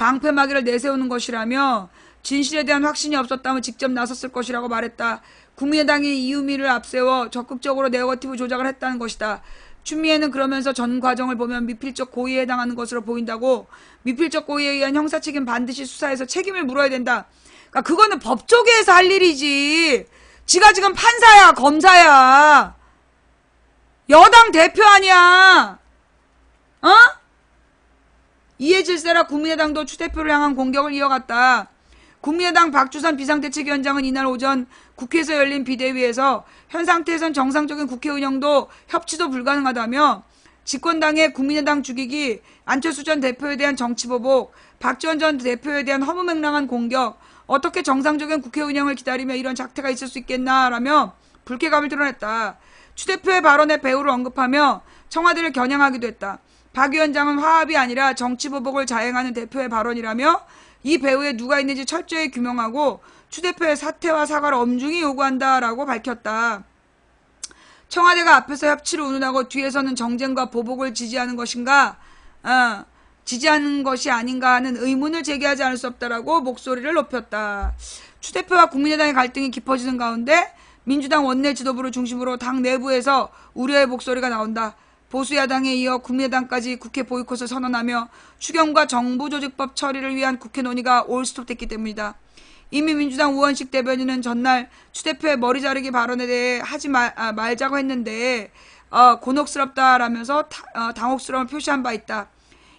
방패막이를 내세우는 것이라며 진실에 대한 확신이 없었다면 직접 나섰을 것이라고 말했다. 국민의당이 이유미를 앞세워 적극적으로 네거티브 조작을 했다는 것이다. 추미애는 그러면서 전 과정을 보면 미필적 고의에 해당하는 것으로 보인다고. 미필적 고의에 의한 형사책임 반드시 수사해서 책임을 물어야 된다. 그러니까 그거는 법조계에서 할 일이지. 지가 지금 판사야 검사야. 여당 대표 아니야. 어? 이해 질세라 국민의당도 추 대표를 향한 공격을 이어갔다. 국민의당 박주선 비상대책위원장은 이날 오전 국회에서 열린 비대위에서 현 상태에선 정상적인 국회 운영도 협치도 불가능하다며 집권당의 국민의당 죽이기, 안철수 전 대표에 대한 정치보복, 박지원 전 대표에 대한 허무맹랑한 공격, 어떻게 정상적인 국회 운영을 기다리며 이런 작태가 있을 수 있겠나라며 불쾌감을 드러냈다. 추 대표의 발언에 배우를 언급하며 청와대를 겨냥하기도 했다. 박 위원장은 화합이 아니라 정치보복을 자행하는 대표의 발언이라며 이 배후에 누가 있는지 철저히 규명하고 추 대표의 사퇴와 사과를 엄중히 요구한다라고 밝혔다. 청와대가 앞에서 협치를 운운하고 뒤에서는 정쟁과 보복을 지지하는 것인가? 지지하는 것이 아닌가 하는 의문을 제기하지 않을 수 없다라고 목소리를 높였다. 추 대표와 국민의당의 갈등이 깊어지는 가운데 민주당 원내 지도부를 중심으로 당 내부에서 우려의 목소리가 나온다. 보수야당에 이어 국민의당까지 국회 보이콧을 선언하며 추경과 정부조직법 처리를 위한 국회 논의가 올스톱됐기 때문이다. 이미 민주당 우원식 대변인은 전날 추 대표의 머리 자르기 발언에 대해 하지 말자고 했는데 곤혹스럽다라면서 당혹스러움을 표시한 바 있다.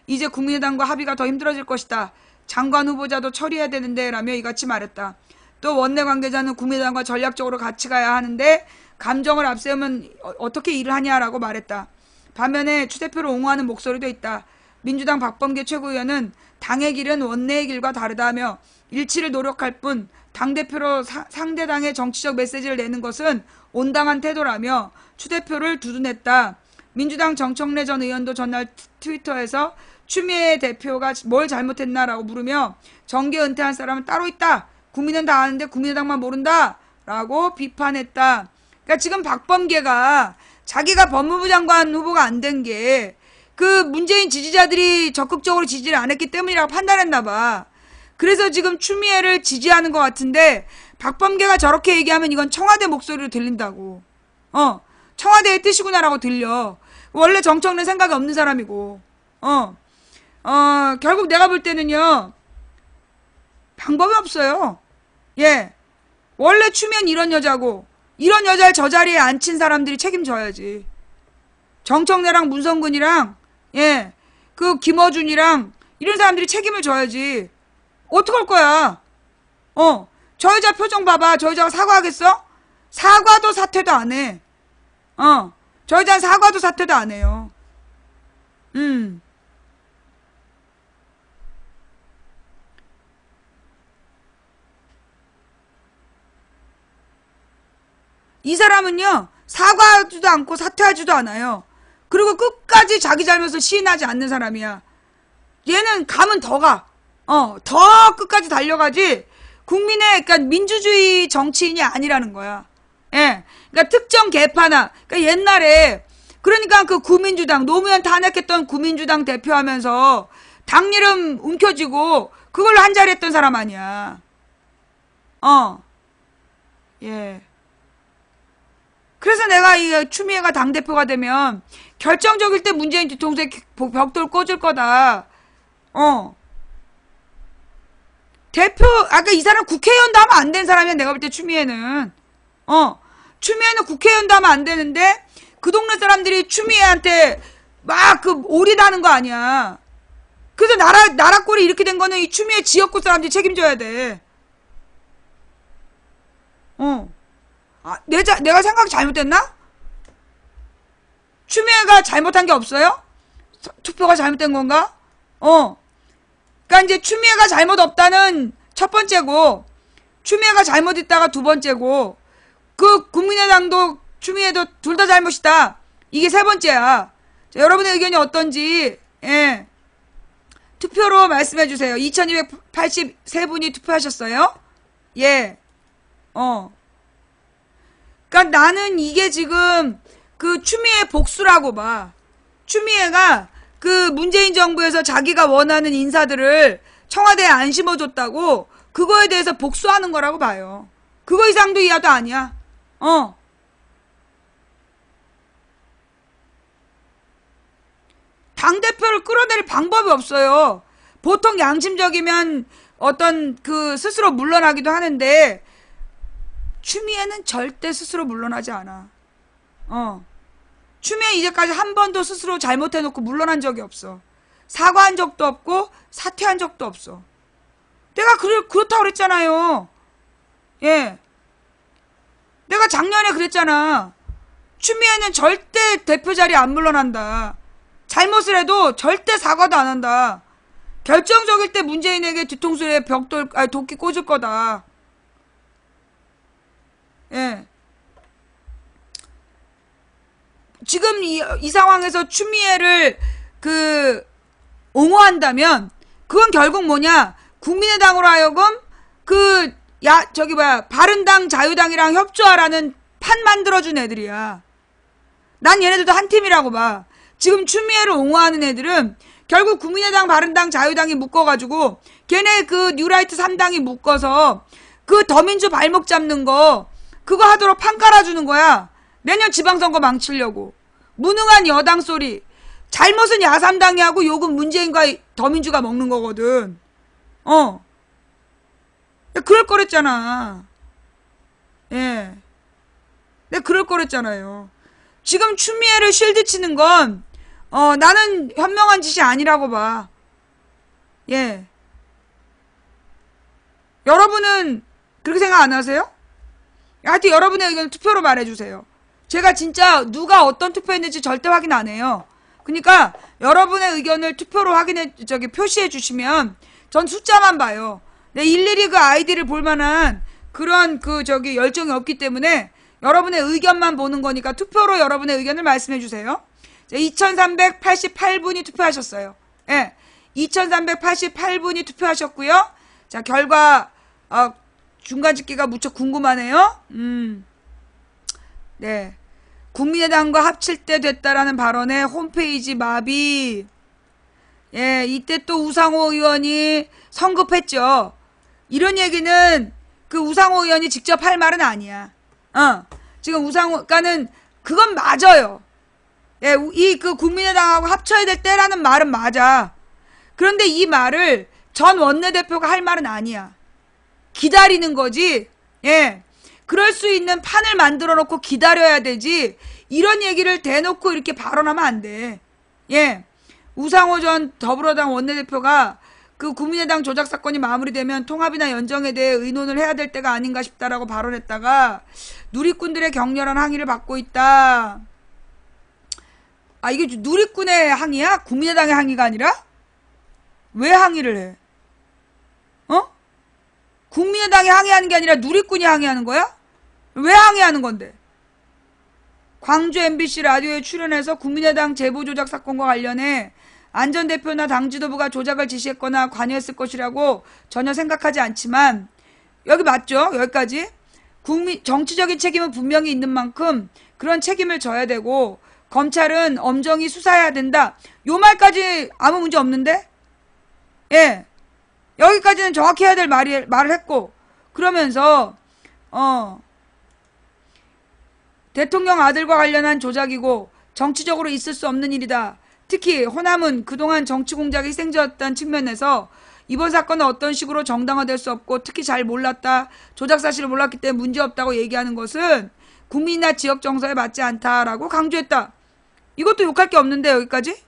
이제 국민의당과 합의가 더 힘들어질 것이다. 장관 후보자도 처리해야 되는데 라며 이같이 말했다. 또 원내 관계자는 국민의당과 전략적으로 같이 가야 하는데 감정을 앞세우면 어떻게 일을 하냐라고 말했다. 반면에 추 대표를 옹호하는 목소리도 있다. 민주당 박범계 최고위원은 당의 길은 원내의 길과 다르다며 일치를 노력할 뿐 당대표로 상대당의 정치적 메시지를 내는 것은 온당한 태도라며 추 대표를 두둔했다. 민주당 정청래 전 의원도 전날 트위터에서 추미애 대표가 뭘 잘못했나라고 물으며 정계 은퇴한 사람은 따로 있다. 국민은 다 아는데 국민의당만 모른다. 라고 비판했다. 그러니까 지금 박범계가 자기가 법무부 장관 후보가 안 된 게 그 문재인 지지자들이 적극적으로 지지를 안 했기 때문이라고 판단했나 봐. 그래서 지금 추미애를 지지하는 것 같은데 박범계가 저렇게 얘기하면 이건 청와대 목소리로 들린다고. 청와대의 뜻이구나라고 들려. 원래 정청래 생각이 없는 사람이고. 결국 내가 볼 때는요. 방법이 없어요. 예. 원래 추미애는 이런 여자고 이런 여자를 저 자리에 앉힌 사람들이 책임져야지. 정청래랑 문성근이랑 그 김어준이랑 이런 사람들이 책임을 져야지. 어떡할 거야? 저 여자 표정 봐봐. 저 여자가 사과하겠어? 사과도 사퇴도 안 해. 저 여자는 사과도 사퇴도 안 해요. 이 사람은요, 사과하지도 않고 사퇴하지도 않아요. 그리고 끝까지 자기 잘못을 시인하지 않는 사람이야. 얘는 가면 더 가. 더 끝까지 달려가지, 그러니까 민주주의 정치인이 아니라는 거야. 예. 그러니까 특정 계파나, 그러니까 옛날에, 그러니까 그 구민주당, 노무현 탄핵했던 구민주당 대표하면서 당 이름 움켜쥐고 그걸로 한 자리 했던 사람 아니야. 예. 그래서 내가 이 추미애가 당대표가 되면 결정적일 때 문재인 뒤통수에 벽돌 꽂을 거다. 그러니까 이 사람 국회의원도 하면 안 된 사람이야, 내가 볼 때 추미애는. 추미애는 국회의원도 하면 안 되는데, 그 동네 사람들이 추미애한테 막 올인하는 거 아니야. 그래서 나라 꼴이 이렇게 된 거는 이 추미애 지역구 사람들이 책임져야 돼. 내가 생각이 잘못됐나? 추미애가 잘못한 게 없어요? 투표가 잘못된 건가? 그러니까 이제 추미애가 잘못 없다는 첫 번째고, 추미애가 잘못했다가 두 번째고, 그 국민의당도 추미애도 둘 다 잘못이다. 이게 세 번째야. 자, 여러분의 의견이 어떤지 투표로 말씀해 주세요. 2283분이 투표하셨어요? 예. 그러니까 나는 이게 지금 그 추미애 복수라고 봐. 추미애가 그 문재인 정부에서 자기가 원하는 인사들을 청와대에 안 심어줬다고 그거에 대해서 복수하는 거라고 봐요. 그거 이상도 이하도 아니야. 당대표를 끌어낼 방법이 없어요. 보통 양심적이면 어떤 그 스스로 물러나기도 하는데 추미애는 절대 스스로 물러나지 않아. 추미애 이제까지 한 번도 스스로 잘못해놓고 물러난 적이 없어. 사과한 적도 없고 사퇴한 적도 없어. 내가 그렇다고 그랬잖아요. 예. 내가 작년에 그랬잖아. 추미애는 절대 대표 자리에 안 물러난다. 잘못을 해도 절대 사과도 안 한다. 결정적일 때 문재인에게 뒤통수에 도끼 꽂을 거다. 예. 지금 이 상황에서 추미애를 옹호한다면 그건 결국 뭐냐? 국민의당으로 하여금 바른당 자유당이랑 협조하라는 판 만들어준 애들이야. 난 얘네들도 한 팀이라고 봐. 지금 추미애를 옹호하는 애들은 결국 국민의당, 바른당, 자유당이 묶어가지고 걔네 그 뉴라이트 3당이 묶어서 그 더민주 발목 잡는 거 그거 하도록 판 깔아주는 거야. 내년 지방선거 망치려고. 무능한 여당 소리. 잘못은 야3당이 하고 욕은 문재인과 더민주가 먹는 거거든. 그럴 거랬잖아. 예. 내가 그럴 거랬잖아요. 지금 추미애를 쉴드 치는 건 나는 현명한 짓이 아니라고 봐. 예. 여러분은 그렇게 생각 안 하세요? 하여튼 여러분의 의견 투표로 말해주세요. 제가 진짜 누가 어떤 투표했는지 절대 확인 안 해요. 그러니까 여러분의 의견을 투표로 표시해 주시면 전 숫자만 봐요. 내 일일이 그 아이디를 볼 만한 그런 열정이 없기 때문에 여러분의 의견만 보는 거니까 투표로 여러분의 의견을 말씀해 주세요. 2388분이 투표하셨어요. 예. 2388분이 투표하셨고요. 자, 결과 중간 집계가 무척 궁금하네요. 네. 국민의당과 합칠 때 됐다라는 발언에 홈페이지 마비. 예, 이때 또 우상호 의원이 성급했죠. 이런 얘기는 그 우상호 의원이 직접 할 말은 아니야. 지금 우상호가는 그건 맞아요. 예, 국민의당하고 합쳐야 될 때라는 말은 맞아. 그런데 이 말을 전 원내대표가 할 말은 아니야. 기다리는 거지. 예. 그럴 수 있는 판을 만들어 놓고 기다려야 되지. 이런 얘기를 대놓고 이렇게 발언하면 안 돼. 예. 우상호 전 더불어당 원내대표가 그 국민의당 조작 사건이 마무리되면 통합이나 연정에 대해 의논을 해야 될 때가 아닌가 싶다라고 발언했다가 누리꾼들의 격렬한 항의를 받고 있다. 이게 누리꾼의 항의야? 국민의당의 항의가 아니라? 왜 항의를 해? 국민의당이 항의하는 게 아니라 누리꾼이 항의하는 거야? 왜 항의하는 건데? 광주 MBC 라디오에 출연해서 국민의당 제보조작 사건과 관련해 안 전 대표나 당 지도부가 조작을 지시했거나 관여했을 것이라고 전혀 생각하지 않지만 여기 맞죠? 여기까지. 정치적인 책임은 분명히 있는 만큼 그런 책임을 져야 되고 검찰은 엄정히 수사해야 된다. 요 말까지 아무 문제 없는데? 예. 여기까지는 정확히 해야 될 말을 했고 그러면서 대통령 아들과 관련한 조작이고 정치적으로 있을 수 없는 일이다. 특히 호남은 그동안 정치 공작의 희생자였다는 측면에서 이번 사건은 어떤 식으로 정당화될 수 없고 특히 잘 몰랐다. 조작 사실을 몰랐기 때문에 문제없다고 얘기하는 것은 국민이나 지역 정서에 맞지 않다라고 강조했다. 이것도 욕할 게 없는데 여기까지?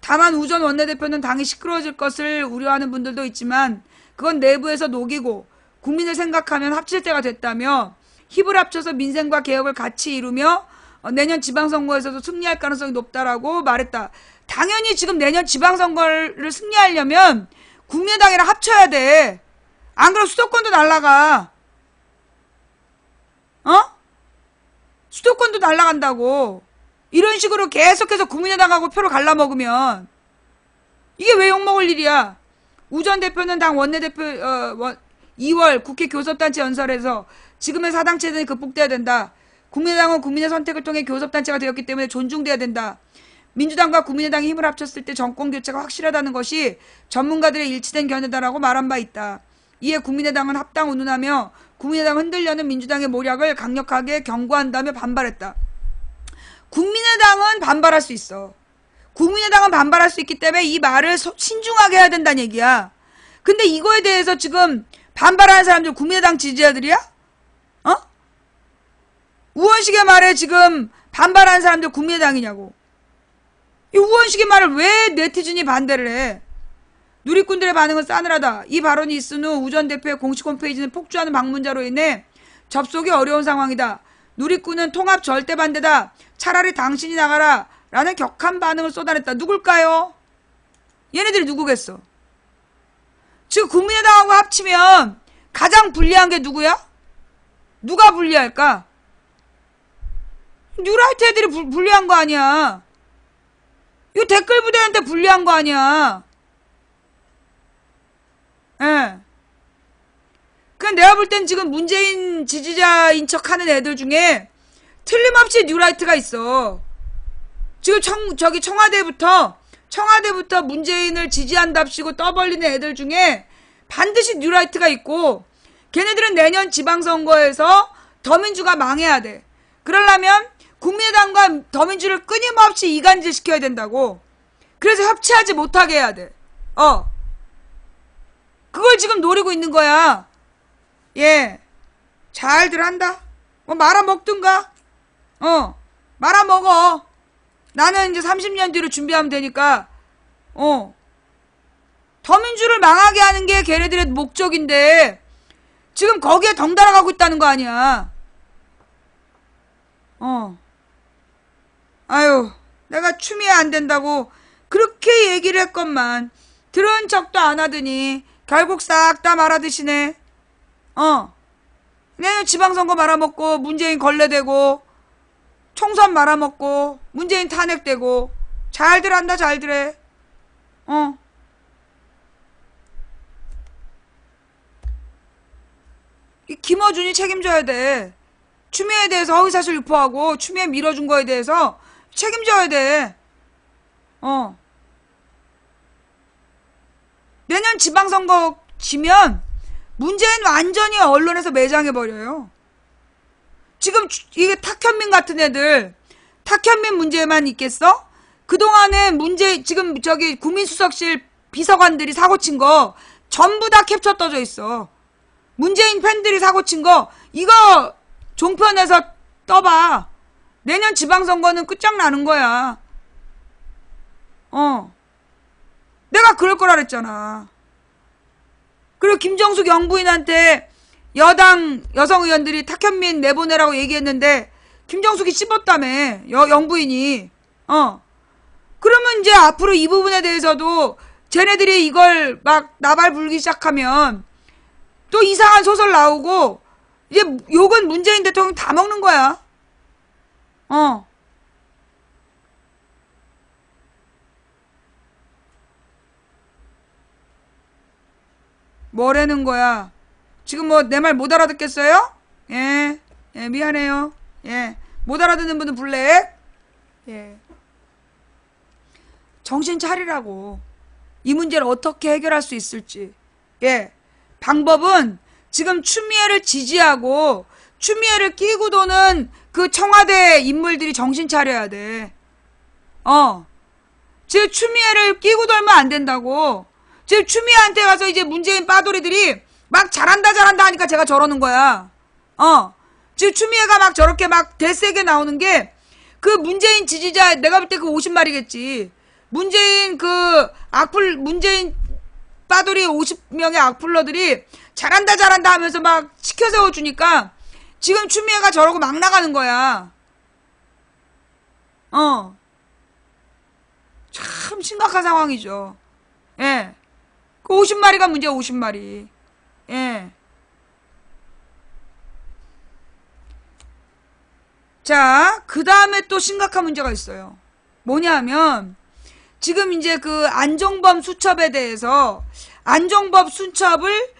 다만 우 전 원내대표는 당이 시끄러워질 것을 우려하는 분들도 있지만 그건 내부에서 녹이고 국민을 생각하면 합칠 때가 됐다며 힘을 합쳐서 민생과 개혁을 같이 이루며 내년 지방선거에서도 승리할 가능성이 높다라고 말했다. 당연히 지금 내년 지방선거를 승리하려면 국민의당이랑 합쳐야 돼. 안 그러면 수도권도 날라가. 수도권도 날라간다고. 이런 식으로 계속해서 국민의당하고 표를 갈라먹으면 이게 왜 욕먹을 일이야. 우 전 대표는 당 원내대표 2월 국회 교섭단체 연설에서 지금의 사당체제는 극복돼야 된다. 국민의당은 국민의 선택을 통해 교섭단체가 되었기 때문에 존중돼야 된다. 민주당과 국민의당이 힘을 합쳤을 때 정권 교체가 확실하다는 것이 전문가들의 일치된 견해다라고 말한 바 있다. 이에 국민의당은 합당 운운하며 국민의당 흔들려는 민주당의 모략을 강력하게 경고한다며 반발했다. 국민의당은 반발할 수 있어. 국민의당은 반발할 수 있기 때문에 이 말을 신중하게 해야 된다는 얘기야. 근데 이거에 대해서 지금 반발하는 사람들 국민의당 지지자들이야? 어? 우원식의 말에 지금 반발하는 사람들 국민의당이냐고. 이 우원식의 말을 왜 네티즌이 반대를 해? 누리꾼들의 반응은 싸늘하다. 이 발언이 있은 후 우 전 대표의 공식 홈페이지는 폭주하는 방문자로 인해 접속이 어려운 상황이다. 누리꾼은 통합 절대 반대다. 차라리 당신이 나가라. 라는 격한 반응을 쏟아냈다. 누굴까요? 얘네들이 누구겠어? 지금 국민의당하고 합치면 가장 불리한 게 누구야? 누가 불리할까? 뉴라이트 애들이 불리한 거 아니야. 이거 댓글 부대한테 불리한 거 아니야. 예. 그냥 내가 볼 땐 지금 문재인 지지자인 척 하는 애들 중에 틀림없이 뉴라이트가 있어. 지금 청와대부터 문재인을 지지한답시고 떠벌리는 애들 중에 반드시 뉴라이트가 있고, 걔네들은 내년 지방선거에서 더민주가 망해야 돼. 그러려면 국민의당과 더민주를 끊임없이 이간질 시켜야 된다고. 그래서 협치하지 못하게 해야 돼. 그걸 지금 노리고 있는 거야. 예. 잘들 한다. 뭐 말아먹든가. 말아먹어. 나는 이제 30년 뒤로 준비하면 되니까. 더민주를 망하게 하는 게 걔네들의 목적인데 지금 거기에 덩달아 가고 있다는 거 아니야. 아유, 내가 추미애 안 된다고 그렇게 얘기를 했건만 들은 척도 안 하더니 결국 싹 다 말아드시네. 내년 지방선거 말아먹고 문재인 걸레대고 총선 말아먹고 문재인 탄핵되고 잘들 한다. 잘들 해. 이 김어준이 책임져야 돼. 추미애에 대해서 허위사실 유포하고 추미애 밀어준 거에 대해서 책임져야 돼. 내년 지방선거 지면 문재인 완전히 언론에서 매장해버려요. 지금 이게 탁현민 같은 애들, 탁현민 문제만 있겠어? 그동안에 지금 국민수석실 비서관들이 사고친 거 전부 다 캡처 떠져 있어. 문재인 팬들이 사고친 거 이거 종편에서 떠봐. 내년 지방선거는 끝장나는 거야. 내가 그럴 거라 그랬잖아. 그리고 김정숙 영부인한테 여당 여성 의원들이 탁현민 내보내라고 얘기했는데 김정숙이 씹었다며. 영부인이. 그러면 이제 앞으로 이 부분에 대해서도 쟤네들이 이걸 막 나발 불기 시작하면 또 이상한 소설 나오고 이제 욕은 문재인 대통령 다 먹는 거야. 뭐라는 거야? 지금 뭐 내 말 못 알아듣겠어요? 예, 미안해요. 예, 못 알아듣는 분은 블랙. 예, 정신 차리라고. 이 문제를 어떻게 해결할 수 있을지. 예, 방법은 지금 추미애를 지지하고 추미애를 끼고 도는 그 청와대 인물들이 정신 차려야 돼. 지금 추미애를 끼고 돌면 안 된다고. 지금 추미애한테 가서 이제 문재인 빠돌이들이 막 잘한다 하니까 제가 저러는 거야. 지금 추미애가 막 저렇게 막 대세게 나오는 게 그 문재인 지지자, 내가 볼 때 그 50마리겠지. 문재인 문재인 빠돌이 50명의 악플러들이 잘한다 하면서 막 치켜 세워주니까 지금 추미애가 저러고 막 나가는 거야. 참 심각한 상황이죠. 예. 그 50마리가 문제야, 50마리. 예. 자, 그 다음에 또 심각한 문제가 있어요. 뭐냐면, 지금 이제 그 안종범 수첩에 대해서, 안종범 수첩을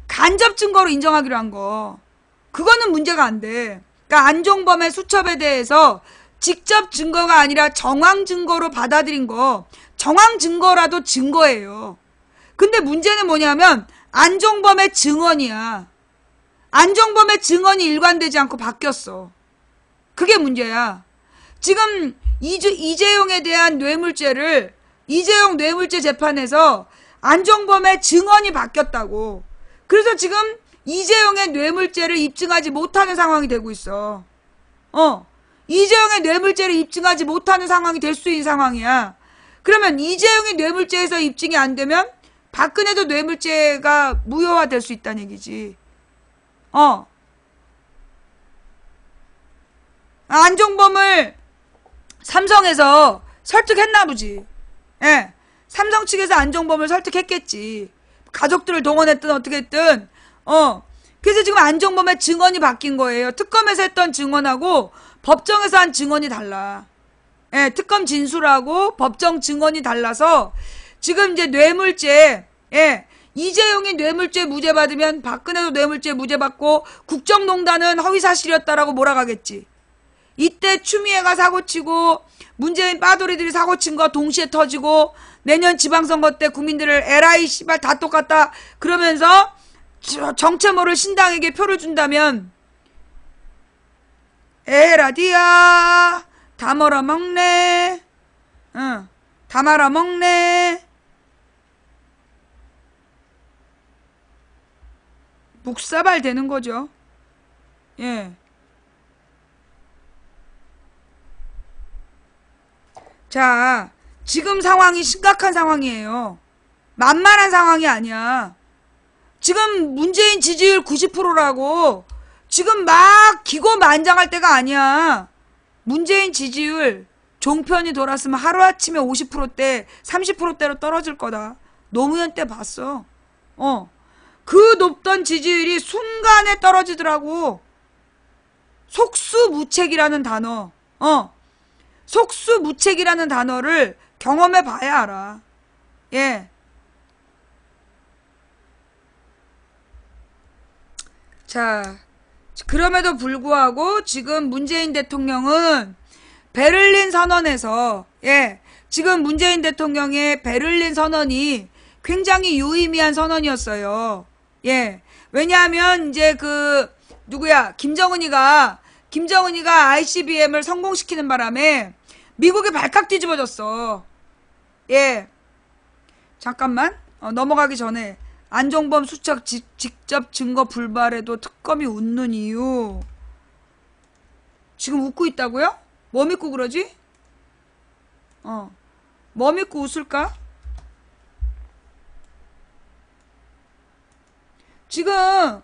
간접 증거로 인정하기로 한 거. 그거는 문제가 안 돼. 그러니까 안종범의 수첩에 대해서 직접 증거가 아니라 정황 증거로 받아들인 거, 정황 증거라도 증거예요. 근데 문제는 뭐냐면 안종범의 증언이야. 안종범의 증언이 일관되지 않고 바뀌었어. 그게 문제야. 지금 이재용에 대한 뇌물죄를 이재용 뇌물죄 재판에서 안종범의 증언이 바뀌었다고. 그래서 지금 이재용의 뇌물죄를 입증하지 못하는 상황이 되고 있어. 이재용의 뇌물죄를 입증하지 못하는 상황이 될 수 있는 상황이야. 그러면 이재용이 뇌물죄에서 입증이 안 되면 박근혜도 뇌물죄가 무효화될 수 있다는 얘기지. 안종범을 삼성에서 설득했나 보지. 예. 삼성 측에서 안종범을 설득했겠지. 가족들을 동원했든 어떻게 했든. 그래서 지금 안종범의 증언이 바뀐 거예요. 특검에서 했던 증언하고 법정에서 한 증언이 달라. 예, 특검 진술하고 법정 증언이 달라서 지금 이제 뇌물죄, 예, 이재용이 뇌물죄 무죄 받으면 박근혜도 뇌물죄 무죄 받고 국정농단은 허위사실이었다라고 몰아가겠지. 이때 추미애가 사고치고 문재인 빠돌이들이 사고친 거 동시에 터지고 내년 지방선거 때 국민들을 에라이 씨발 다 똑같다 그러면서 정체 모를 신당에게 표를 준다면 에라디야 다 말아먹네. 응, 다 말아먹네. 묵사발 되는 거죠. 예. 자, 지금 상황이 심각한 상황이에요. 만만한 상황이 아니야. 지금 문재인 지지율 90%라고 지금 막 기고만장할 때가 아니야. 문재인 지지율 종편이 돌았으면 하루아침에 50%대 30%대로 떨어질 거다. 노무현 때 봤어. 그 높던 지지율이 순간에 떨어지더라고. 속수무책이라는 단어. 속수무책이라는 단어를 경험해 봐야 알아. 예. 자, 그럼에도 불구하고 지금 문재인 대통령은 베를린 선언에서, 예, 지금 문재인 대통령의 베를린 선언이 굉장히 유의미한 선언이었어요. 예. 왜냐하면 이제 누구야, 김정은이가 ICBM을 성공시키는 바람에 미국이 발칵 뒤집어졌어. 예. 잠깐만. 넘어가기 전에 안종범 수석 직접 증거 불발에도 특검이 웃는 이유. 지금 웃고 있다고요? 뭐 믿고 그러지? 뭐 믿고 웃을까? 지금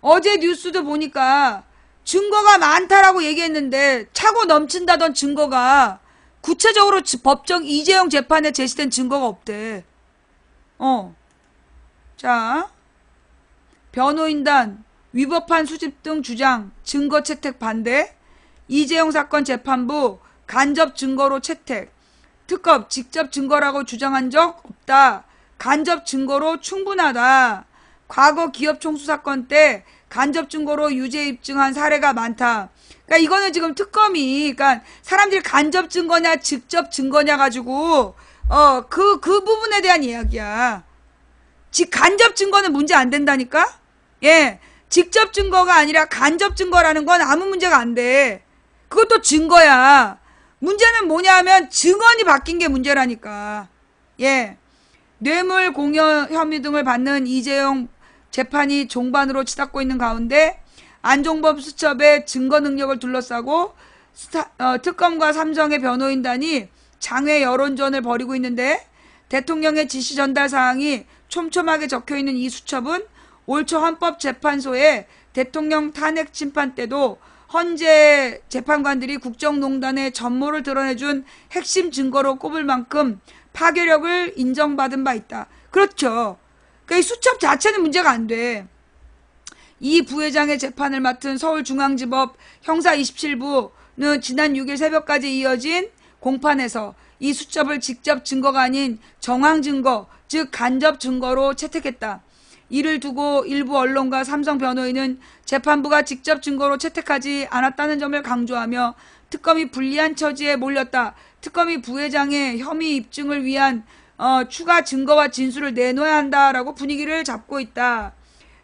어제 뉴스도 보니까 증거가 많다라고 얘기했는데 차고 넘친다던 증거가 구체적으로 법정 이재용 재판에 제시된 증거가 없대. 자, 변호인단 위법한 수집 등 주장 증거 채택 반대. 이재용 사건 재판부 간접 증거로 채택. 특검 직접 증거라고 주장한 적 없다. 간접 증거로 충분하다. 과거 기업 총수 사건 때 간접 증거로 유죄 입증한 사례가 많다. 그러니까 이거는 지금 특검이, 그러니까 사람들이 간접 증거냐 직접 증거냐 가지고 그 부분에 대한 이야기야. 간접 증거는 문제 안 된다니까? 예. 직접 증거가 아니라 간접 증거라는 건 아무 문제가 안 돼. 그것도 증거야. 문제는 뭐냐 하면 증언이 바뀐 게 문제라니까. 예. 뇌물 공여 혐의 등을 받는 이재용 재판이 종반으로 치닫고 있는 가운데 안종범 수첩의 증거 능력을 둘러싸고 특검과 삼성의 변호인단이 장외 여론전을 벌이고 있는데 대통령의 지시 전달 사항이 촘촘하게 적혀있는 이 수첩은 올 초 헌법재판소에 대통령 탄핵 심판 때도 헌재 재판관들이 국정농단의 전모를 드러내준 핵심 증거로 꼽을 만큼 파괴력을 인정받은 바 있다. 그렇죠. 그러니까 이 수첩 자체는 문제가 안 돼. 이 부회장의 재판을 맡은 서울중앙지법 형사 27부는 지난 6일 새벽까지 이어진 공판에서 이 수첩을 직접 증거가 아닌 정황 증거, 즉 간접 증거로 채택했다. 이를 두고 일부 언론과 삼성 변호인은 재판부가 직접 증거로 채택하지 않았다는 점을 강조하며 특검이 불리한 처지에 몰렸다. 특검이 부회장의 혐의 입증을 위한 추가 증거와 진술을 내놓아야 한다라고 분위기를 잡고 있다.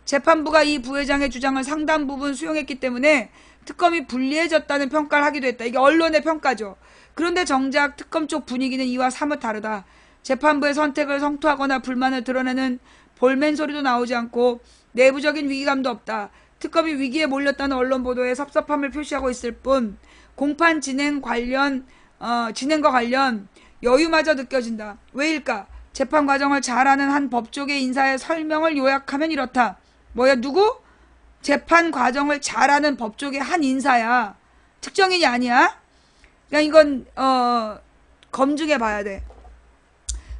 재판부가 이 부회장의 주장을 상당 부분 수용했기 때문에 특검이 불리해졌다는 평가를 하기도 했다. 이게 언론의 평가죠. 그런데 정작 특검 쪽 분위기는 이와 사뭇 다르다. 재판부의 선택을 성토하거나 불만을 드러내는 볼멘 소리도 나오지 않고 내부적인 위기감도 없다. 특검이 위기에 몰렸다는 언론 보도에 섭섭함을 표시하고 있을 뿐 공판 진행과 관련 여유마저 느껴진다. 왜일까? 재판 과정을 잘 아는 한 법조계 인사의 설명을 요약하면 이렇다. 뭐야, 누구? 재판 과정을 잘 아는 법조계 한 인사야. 특정인이 아니야? 그러니까 이건 검증해 봐야 돼.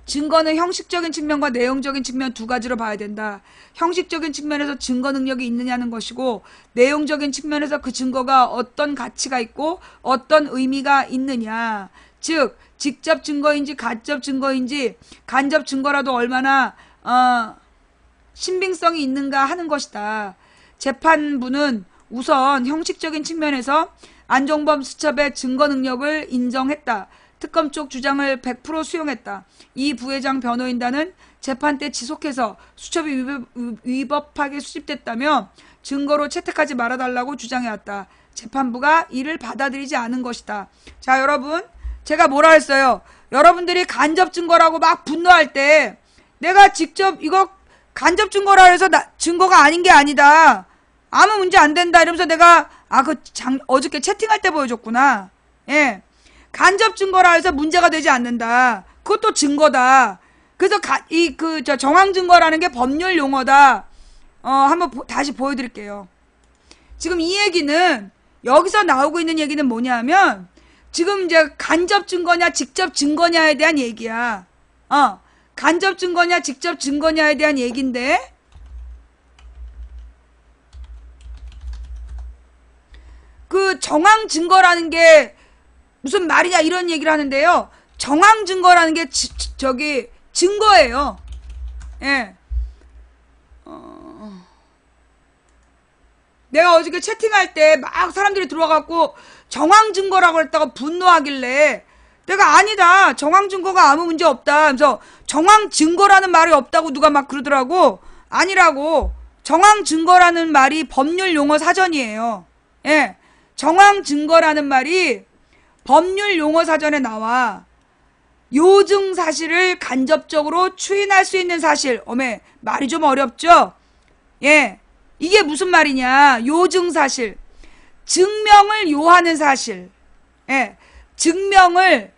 증거는 형식적인 측면과 내용적인 측면 두 가지로 봐야 된다. 형식적인 측면에서 증거 능력이 있느냐는 것이고 내용적인 측면에서 그 증거가 어떤 가치가 있고 어떤 의미가 있느냐. 즉 직접 증거인지 간접 증거인지 간접 증거라도 얼마나 신빙성이 있는가 하는 것이다. 재판부는 우선 형식적인 측면에서 안종범 수첩의 증거 능력을 인정했다. 특검 쪽 주장을 100% 수용했다. 이 부회장 변호인단은 재판 때 지속해서 수첩이 위법하게 수집됐다며 증거로 채택하지 말아달라고 주장해왔다. 재판부가 이를 받아들이지 않은 것이다. 자, 여러분, 제가 뭐라 했어요? 여러분들이 간접 증거라고 막 분노할 때 내가 직접 이거 간접 증거라 해서 증거가 아닌 게 아니다. 아무 문제 안 된다 이러면서 내가 어저께 채팅할 때 보여줬구나. 예. 간접 증거라 해서 문제가 되지 않는다. 그것도 증거다. 그래서 정황 증거라는 게 법률 용어다. 한번 다시 보여드릴게요. 지금 이 얘기는 여기서 나오고 있는 얘기는 뭐냐면 지금 이제 간접 증거냐 직접 증거냐에 대한 얘기야. 간접 증거냐 직접 증거냐에 대한 얘기인데 그 정황 증거라는 게 무슨 말이냐 이런 얘기를 하는데요. 정황 증거라는 게 증거예요. 예. 내가 어저께 채팅할 때 막 사람들이 들어와갖고 정황 증거라고 했다가 분노하길래 내가 아니다. 정황 증거가 아무 문제 없다. 그래서 정황 증거라는 말이 없다고 누가 막 그러더라고. 아니라고. 정황 증거라는 말이 법률 용어 사전이에요. 예. 정황 증거라는 말이 법률 용어 사전에 나와. 요증 사실을 간접적으로 추인할 수 있는 사실. 말이 좀 어렵죠? 예. 이게 무슨 말이냐. 요증 사실. 증명을 요하는 사실. 예. 증명을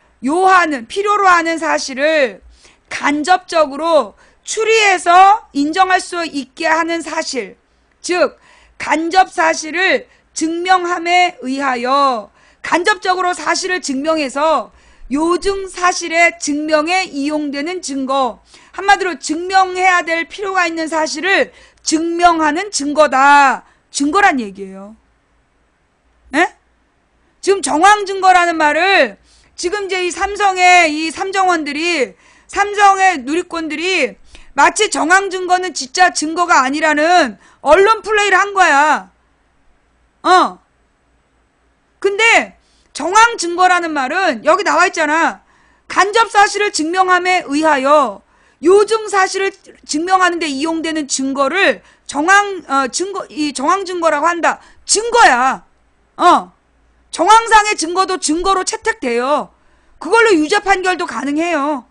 필요로 하는 사실을 간접적으로 추리해서 인정할 수 있게 하는 사실. 즉, 간접 사실을 증명함에 의하여 간접적으로 사실을 증명해서 요증 사실의 증명에 이용되는 증거. 한마디로 증명해야 될 필요가 있는 사실을 증명하는 증거다. 증거란 얘기예요. 예? 지금 정황 증거라는 말을 지금 이제 이 삼성의 삼성의 누리꾼들이 마치 정황 증거는 진짜 증거가 아니라는 언론 플레이를 한 거야. 근데 정황 증거라는 말은 여기 나와 있잖아. 간접 사실을 증명함에 의하여 요증 사실을 증명하는 데 이용되는 증거를 정황 증거라고 한다. 증거야. 정황상의 증거도 증거로 채택돼요. 그걸로 유죄 판결도 가능해요.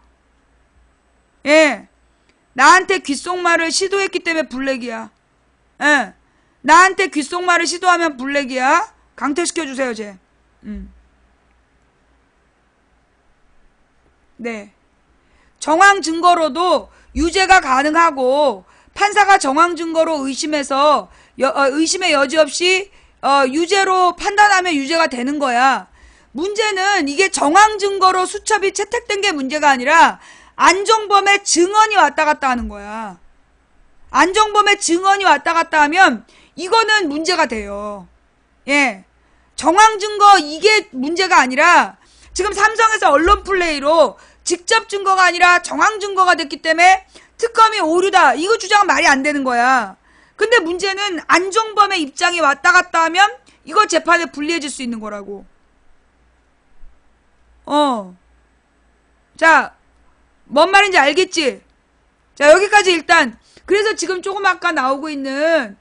예. 나한테 귓속말을 시도했기 때문에 블랙이야. 예. 나한테 귓속말을 시도하면 블랙이야. 강퇴시켜주세요, 쟤. 네. 정황 증거로도 유죄가 가능하고 판사가 정황 증거로 의심의 여지 없이 유죄로 판단하면 유죄가 되는 거야. 문제는 이게 정황 증거로 수첩이 채택된 게 문제가 아니라 안종범의 증언이 왔다 갔다 하는 거야. 안종범의 증언이 왔다 갔다 하면 이거는 문제가 돼요. 예. 정황 증거 이게 문제가 아니라 지금 삼성에서 언론 플레이로 직접 증거가 아니라 정황 증거가 됐기 때문에 특검이 오류다. 이거 주장은 말이 안 되는 거야. 근데 문제는 안종범의 입장이 왔다 갔다 하면 이거 재판에 불리해질 수 있는 거라고. 자, 뭔 말인지 알겠지? 자, 여기까지 일단. 그래서 지금 조금 아까 나오고 있는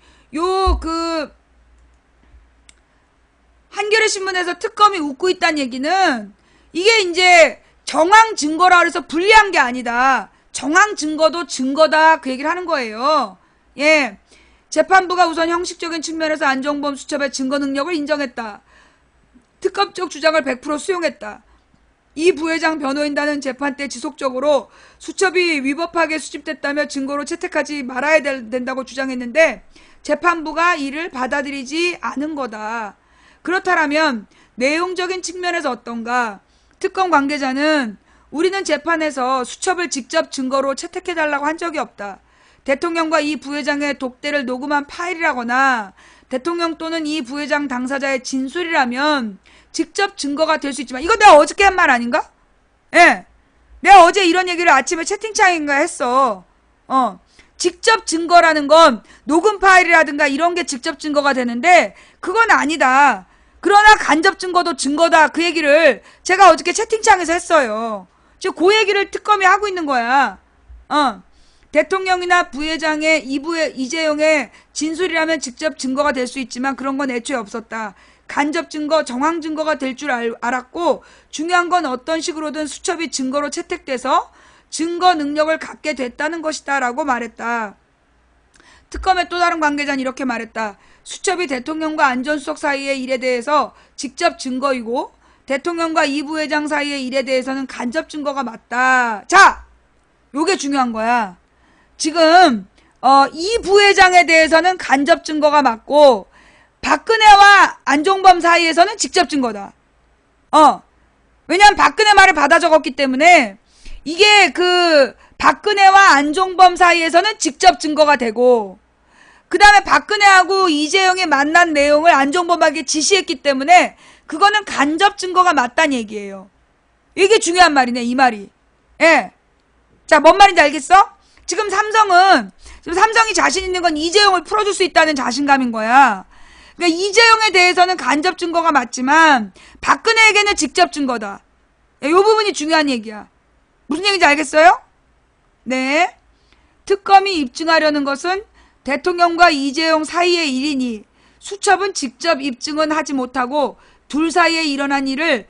한겨레 신문에서 특검이 웃고 있다는 얘기는 이게 이제 정황 증거라 그래서 불리한 게 아니다. 정황 증거도 증거다. 그 얘기를 하는 거예요. 예. 재판부가 우선 형식적인 측면에서 안종범 수첩의 증거 능력을 인정했다. 특검 쪽 주장을 100% 수용했다. 이 부회장 변호인단은 재판 때 지속적으로 수첩이 위법하게 수집됐다며 증거로 채택하지 말아야 된다고 주장했는데 재판부가 이를 받아들이지 않은 거다. 그렇다면 내용적인 측면에서 어떤가? 특검 관계자는 우리는 재판에서 수첩을 직접 증거로 채택해달라고 한 적이 없다. 대통령과 이 부회장의 독대를 녹음한 파일이라거나 대통령 또는 이 부회장 당사자의 진술이라면 직접 증거가 될 수 있지만 이거 내가 어저께 한 말 아닌가? 예. 내가 어제 이런 얘기를 아침에 채팅창인가 했어. 직접 증거라는 건 녹음 파일이라든가 이런 게 직접 증거가 되는데 그건 아니다. 그러나 간접 증거도 증거다. 그 얘기를 제가 어저께 채팅창에서 했어요. 지금 그 얘기를 특검이 하고 있는 거야. 대통령이나 부회장의 이재용의 진술이라면 직접 증거가 될 수 있지만 그런 건 애초에 없었다. 간접 증거, 정황 증거가 될 줄 알았고 중요한 건 어떤 식으로든 수첩이 증거로 채택돼서 증거 능력을 갖게 됐다는 것이다 라고 말했다. 특검의 또 다른 관계자는 이렇게 말했다. 수첩이 대통령과 안전수석 사이의 일에 대해서 직접 증거이고 대통령과 이 부회장 사이의 일에 대해서는 간접 증거가 맞다. 자! 요게 중요한 거야. 지금 이 부회장에 대해서는 간접 증거가 맞고 박근혜와 안종범 사이에서는 직접 증거다. 왜냐면 박근혜 말을 받아 적었기 때문에 이게 박근혜와 안종범 사이에서는 직접 증거가 되고 그 다음에 박근혜하고 이재용이 만난 내용을 안종범에게 지시했기 때문에 그거는 간접 증거가 맞다는 얘기예요. 이게 중요한 말이네, 이 말이. 예. 자, 뭔 말인지 알겠어? 지금 삼성이 자신 있는 건 이재용을 풀어줄 수 있다는 자신감인 거야. 그러니까 이재용에 대해서는 간접 증거가 맞지만 박근혜에게는 직접 증거다. 이 부분이 중요한 얘기야. 무슨 얘기인지 알겠어요? 네. 특검이 입증하려는 것은 대통령과 이재용 사이의 일이니 수첩은 직접 입증은 하지 못하고 둘 사이에 일어난 일을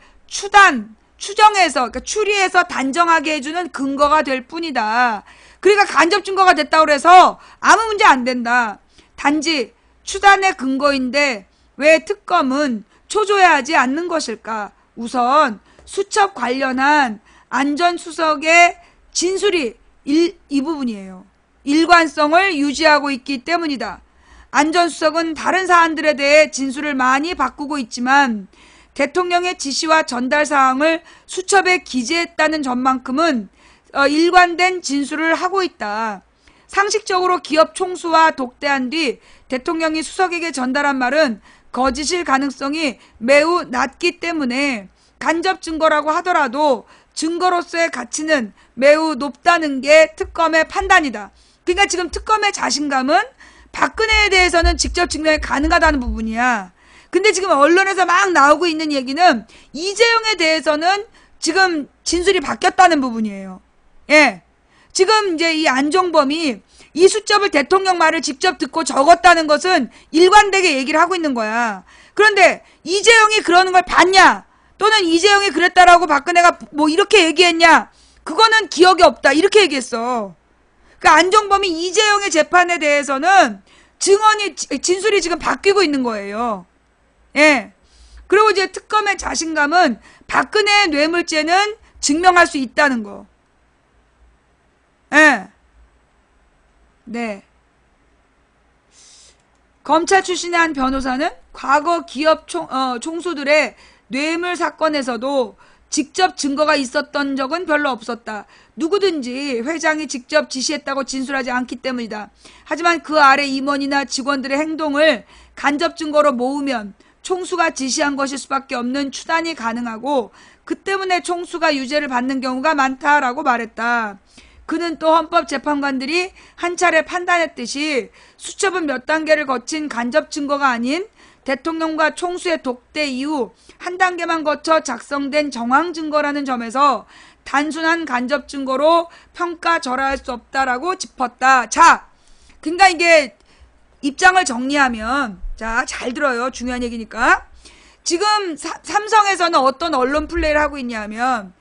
추정해서, 그러니까 추리해서 단정하게 해주는 근거가 될 뿐이다. 그러니까 간접 증거가 됐다고 해서 아무 문제 안 된다. 단지 추단의 근거인데 왜 특검은 초조해하지 않는 것일까? 우선 수첩 관련한 안전수석의 진술이 이 부분이에요. 일관성을 유지하고 있기 때문이다. 안전수석은 다른 사안들에 대해 진술을 많이 바꾸고 있지만 대통령의 지시와 전달 사항을 수첩에 기재했다는 점만큼은 일관된 진술을 하고 있다. 상식적으로 기업 총수와 독대한 뒤 대통령이 수석에게 전달한 말은 거짓일 가능성이 매우 낮기 때문에 간접 증거라고 하더라도 증거로서의 가치는 매우 높다는 게 특검의 판단이다. 그러니까 지금 특검의 자신감은 박근혜에 대해서는 직접 증명이 가능하다는 부분이야. 근데 지금 언론에서 막 나오고 있는 얘기는 이재용에 대해서는 지금 진술이 바뀌었다는 부분이에요. 예. 지금 이제 이 안종범이 이 수첩을 대통령 말을 직접 듣고 적었다는 것은 일관되게 얘기를 하고 있는 거야. 그런데 이재용이 그러는 걸 봤냐? 또는 이재용이 그랬다라고 박근혜가 뭐 이렇게 얘기했냐? 그거는 기억이 없다. 이렇게 얘기했어. 그러니까 안종범이 이재용의 재판에 대해서는 진술이 지금 바뀌고 있는 거예요. 예. 그리고 이제 특검의 자신감은 박근혜의 뇌물죄는 증명할 수 있다는 거. 예. 네. 검찰 출신의 한 변호사는 과거 기업 총수들의 뇌물 사건에서도 직접 증거가 있었던 적은 별로 없었다. 누구든지 회장이 직접 지시했다고 진술하지 않기 때문이다. 하지만 그 아래 임원이나 직원들의 행동을 간접 증거로 모으면 총수가 지시한 것일 수밖에 없는 추단이 가능하고 그 때문에 총수가 유죄를 받는 경우가 많다라고 말했다. 그는 또 헌법재판관들이 한 차례 판단했듯이 수첩은 몇 단계를 거친 간접 증거가 아닌 대통령과 총수의 독대 이후 한 단계만 거쳐 작성된 정황 증거라는 점에서 단순한 간접 증거로 평가절하할 수 없다라고 짚었다. 자, 그러니까 이게 입장을 정리하면, 자, 잘 들어요. 중요한 얘기니까. 지금 삼성에서는 어떤 언론 플레이를 하고 있냐면,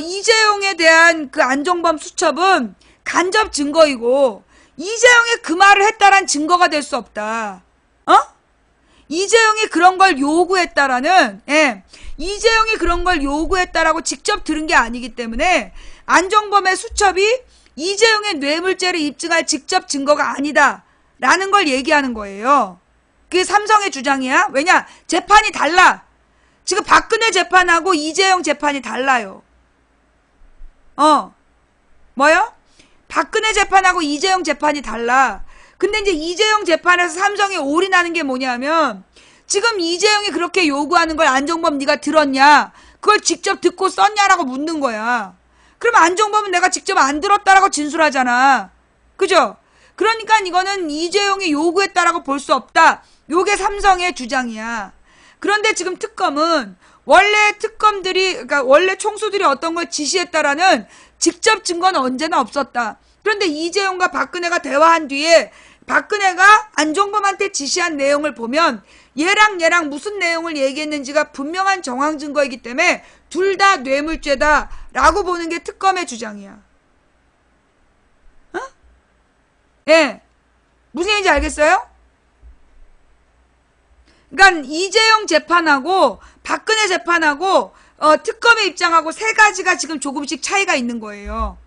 이재용에 대한 그 안종범 수첩은 간접 증거이고, 이재용이 그 말을 했다란 증거가 될 수 없다. 이재용이 그런 걸 요구했다라는, 이재용이 그런 걸 요구했다라고 직접 들은 게 아니기 때문에 안종범의 수첩이 이재용의 뇌물죄를 입증할 직접 증거가 아니다 라는 걸 얘기하는 거예요. 그게 삼성의 주장이야. 왜냐? 재판이 달라. 지금 박근혜 재판하고 이재용 재판이 달라요. 뭐요? 박근혜 재판하고 이재용 재판이 달라. 근데 이제 이재용 재판에서 삼성이 올인하는 게 뭐냐면, 지금 이재용이 그렇게 요구하는 걸 안종범 네가 들었냐? 그걸 직접 듣고 썼냐라고 묻는 거야. 그럼 안종범은 내가 직접 안 들었다라고 진술하잖아. 그죠? 그러니까 이거는 이재용이 요구했다라고 볼 수 없다. 요게 삼성의 주장이야. 그런데 지금 특검은 원래 그러니까 원래 총수들이 어떤 걸 지시했다라는 직접 증거는 언제나 없었다. 그런데 이재용과 박근혜가 대화한 뒤에 박근혜가 안종범한테 지시한 내용을 보면 얘랑 무슨 내용을 얘기했는지가 분명한 정황 증거이기 때문에 둘 다 뇌물죄다 라고 보는 게 특검의 주장이야. 예. 무슨 얘기인지 알겠어요? 그러니까 이재용 재판하고 박근혜 재판하고 특검의 입장하고 세 가지가 지금 조금씩 차이가 있는 거예요.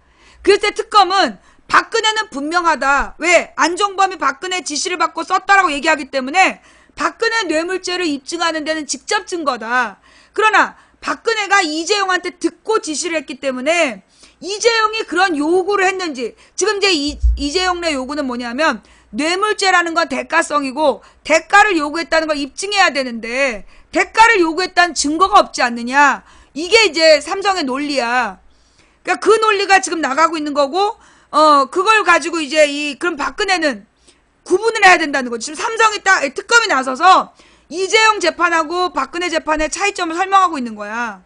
그럴 때 특검은 박근혜는 분명하다. 왜? 안종범이 박근혜 지시를 받고 썼다라고 얘기하기 때문에 박근혜 뇌물죄를 입증하는 데는 직접 증거다. 그러나 박근혜가 이재용한테 듣고 지시를 했기 때문에 이재용이 그런 요구를 했는지, 지금 이제 이재용의 요구는 뭐냐면 뇌물죄라는 건 대가성이고 대가를 요구했다는 걸 입증해야 되는데 대가를 요구했다는 증거가 없지 않느냐. 이게 이제 삼성의 논리야. 그러니까 그 논리가 지금 나가고 있는 거고, 그걸 가지고 이제 그럼 박근혜는 구분을 해야 된다는 거지. 지금 특검이 나서서 이재용 재판하고 박근혜 재판의 차이점을 설명하고 있는 거야.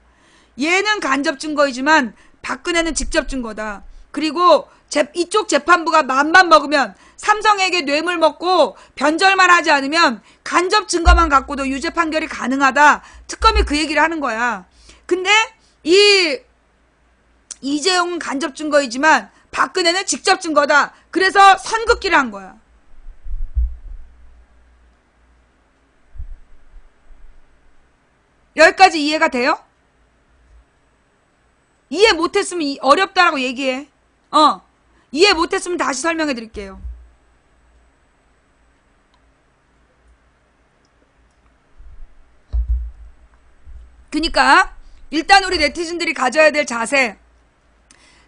얘는 간접 증거이지만 박근혜는 직접 증거다. 그리고 이쪽 재판부가 맘만 먹으면 삼성에게 뇌물 먹고 변절만 하지 않으면 간접 증거만 갖고도 유죄 판결이 가능하다. 특검이 그 얘기를 하는 거야. 근데 이재용은 간접 증거이지만 박근혜는 직접 증거다. 그래서 선긋기를 한 거야. 여기까지 이해가 돼요? 이해 못했으면 어렵다라고 얘기해. 이해 못했으면 다시 설명해 드릴게요. 그러니까 일단 우리 네티즌들이 가져야 될 자세,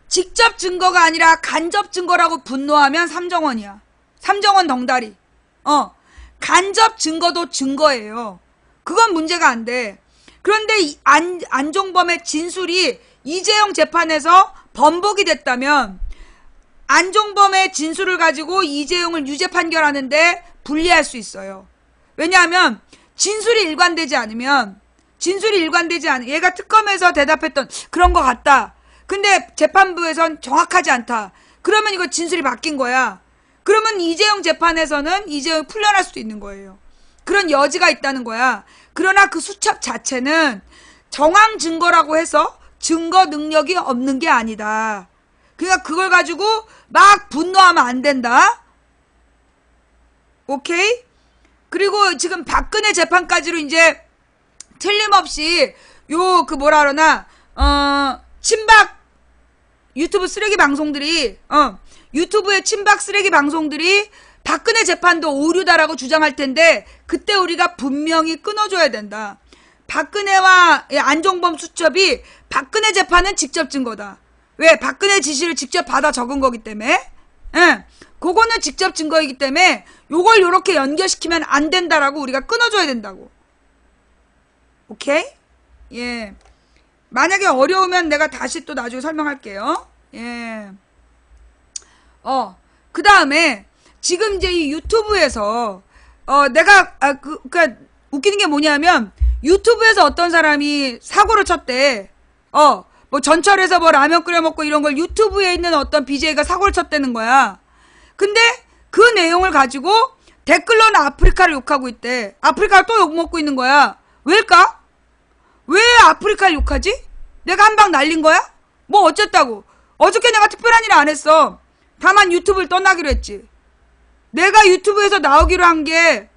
직접 증거가 아니라 간접 증거라고 분노하면 삼정원이야. 삼정원 덩다리. 간접 증거도 증거예요. 그건 문제가 안 돼. 그런데 안종범의 진술이 이재용 재판에서 번복이 됐다면 안종범의 진술을 가지고 이재용을 유죄 판결하는데 불리할 수 있어요. 왜냐하면 진술이 일관되지 않으면 얘가 특검에서 대답했던 그런 것 같다. 근데 재판부에선 정확하지 않다. 그러면 이거 진술이 바뀐 거야. 그러면 이재용 재판에서는 이재용이 풀려날 수도 있는 거예요. 그런 여지가 있다는 거야. 그러나 그 수첩 자체는 정황 증거라고 해서 증거 능력이 없는 게 아니다. 그러니까 그걸 가지고 막 분노하면 안 된다. 오케이? 그리고 지금 박근혜 재판까지로 이제 틀림없이 친박 유튜브 쓰레기 방송들이 유튜브의 친박 쓰레기 방송들이 박근혜 재판도 오류다라고 주장할 텐데 그때 우리가 분명히 끊어줘야 된다. 박근혜와 안종범 수첩이 박근혜 재판은 직접 증거다. 왜? 박근혜 지시를 직접 받아 적은 거기 때문에. 그거는 직접 증거이기 때문에 요걸 요렇게 연결시키면 안 된다라고 우리가 끊어줘야 된다고. 오케이? 예. 만약에 어려우면 내가 다시 또 나중에 설명할게요. 예. 그 다음에 지금 이제 이 유튜브에서 내가 그러니까 웃기는 게 뭐냐면 유튜브에서 어떤 사람이 사고를 쳤대. 뭐 전철에서 뭐 라면 끓여 먹고 이런 걸 유튜브에 있는 어떤 BJ가 사고를 쳤다는 거야. 근데 그 내용을 가지고 댓글로는 아프리카를 욕하고 있대. 아프리카를 또 욕먹고 있는 거야. 왜일까? 왜 아프리카를 욕하지? 내가 한 방 날린 거야? 뭐 어쨌다고. 어저께 내가 특별한 일 안 했어. 다만 유튜브를 떠나기로 했지. 내가 유튜브에서 나오기로 한 게